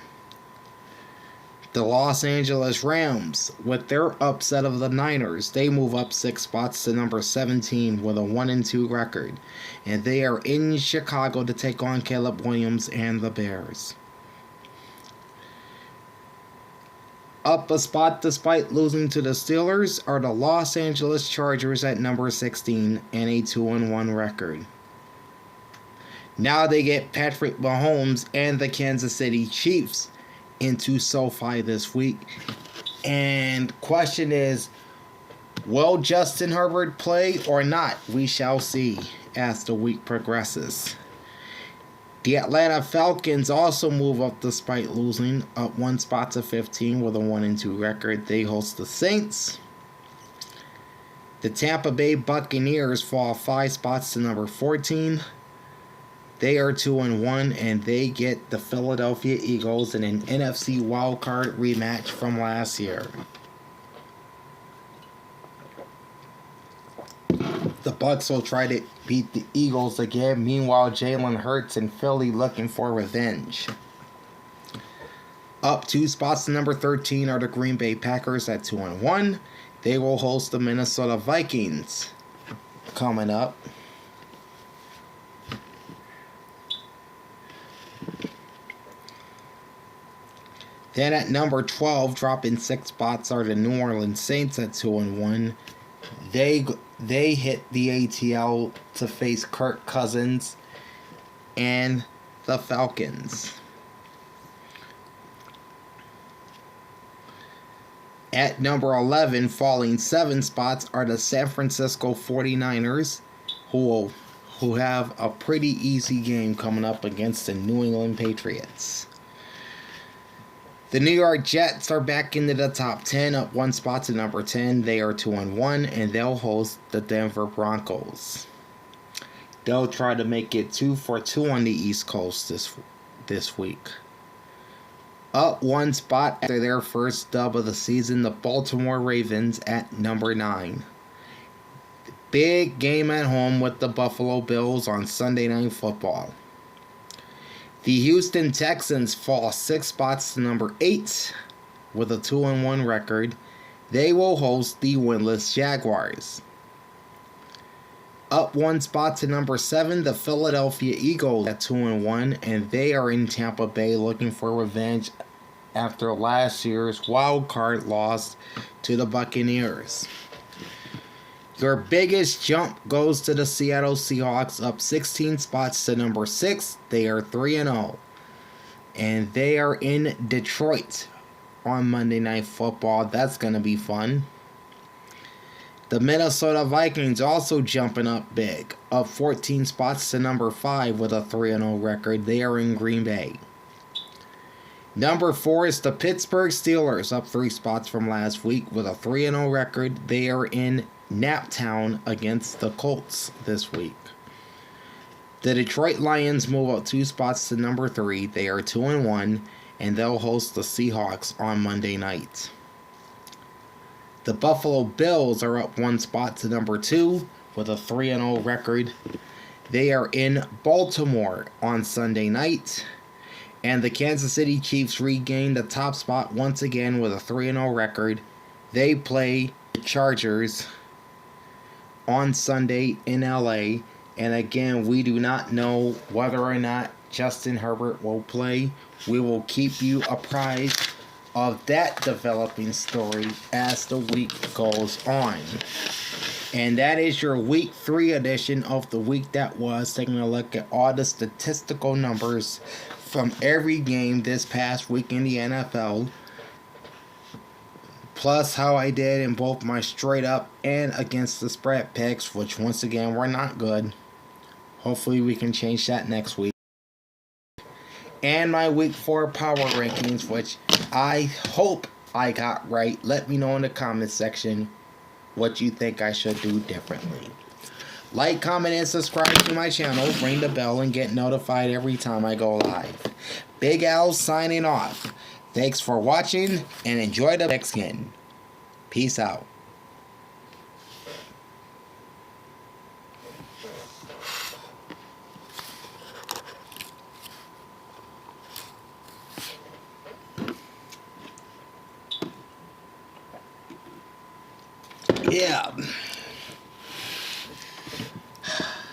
The Los Angeles Rams, with their upset of the Niners, they move up 6 spots to number 17 with a 1-2 record. And they are in Chicago to take on Caleb Williams and the Bears. Up a spot despite losing to the Steelers are the Los Angeles Chargers at number 16 and a 2-1 record. Now they get Patrick Mahomes and the Kansas City Chiefs into SoFi this week. And question is, will Justin Herbert play or not? We shall see as the week progresses. The Atlanta Falcons also move up despite losing, up 1 spot to 15 with a 1-2 record. They host the Saints. The Tampa Bay Buccaneers fall 5 spots to number 14. They are 2-1, and they get the Philadelphia Eagles in an NFC wildcard rematch from last year. The Bucs will try to beat the Eagles again. Meanwhile, Jalen Hurts and Philly looking for revenge. Up 2 spots to number 13 are the Green Bay Packers at 2-1. They will host the Minnesota Vikings coming up. Then at number 12, dropping 6 spots, are the New Orleans Saints at 2-1. They hit the ATL to face Kirk Cousins and the Falcons. At number 11, falling 7 spots, are the San Francisco 49ers, who have a pretty easy game coming up against the New England Patriots. The New York Jets are back into the top 10, up 1 spot to number 10. They are 2-1, and they'll host the Denver Broncos. They'll try to make it 2-2 on the East Coast this week. Up 1 spot after their first dub of the season, the Baltimore Ravens at number 9. Big game at home with the Buffalo Bills on Sunday Night Football. The Houston Texans fall 6 spots to number 8 with a 2-1 record. They will host the winless Jaguars. Up 1 spot to number 7, the Philadelphia Eagles at 2-1, and they are in Tampa Bay looking for revenge after last year's wild card loss to the Buccaneers. Your biggest jump goes to the Seattle Seahawks, up 16 spots to number 6. They are 3-0. And they are in Detroit on Monday Night Football. That's going to be fun. The Minnesota Vikings also jumping up big, up 14 spots to number 5 with a 3-0 record. They are in Green Bay. Number 4 is the Pittsburgh Steelers, up 3 spots from last week with a 3-0 record. They are in Naptown against the Colts this week. The Detroit Lions move up 2 spots to number 3. They are 2-1, and they'll host the Seahawks on Monday night. The Buffalo Bills are up 1 spot to number 2 with a 3-0 record. They are in Baltimore on Sunday night. And the Kansas City Chiefs regain the top spot once again with a 3-0 record. They play the Chargers on Sunday in LA. And again, we do not know whether or not Justin Herbert will play. We will keep you apprised of that developing story as the week goes on. And that is your week 3 edition of the week that was, taking a look at all the statistical numbers from every game this past week in the NFL, plus how I did in both my straight up and against the spread picks, which once again were not good. Hopefully we can change that next week. And my week 4 power rankings, which I hope I got right. Let me know in the comment section what you think I should do differently. Like, comment, and subscribe to my channel. Ring the bell and get notified every time I go live. Big Al signing off. Thanks for watching and enjoy the Pigskin. Peace out.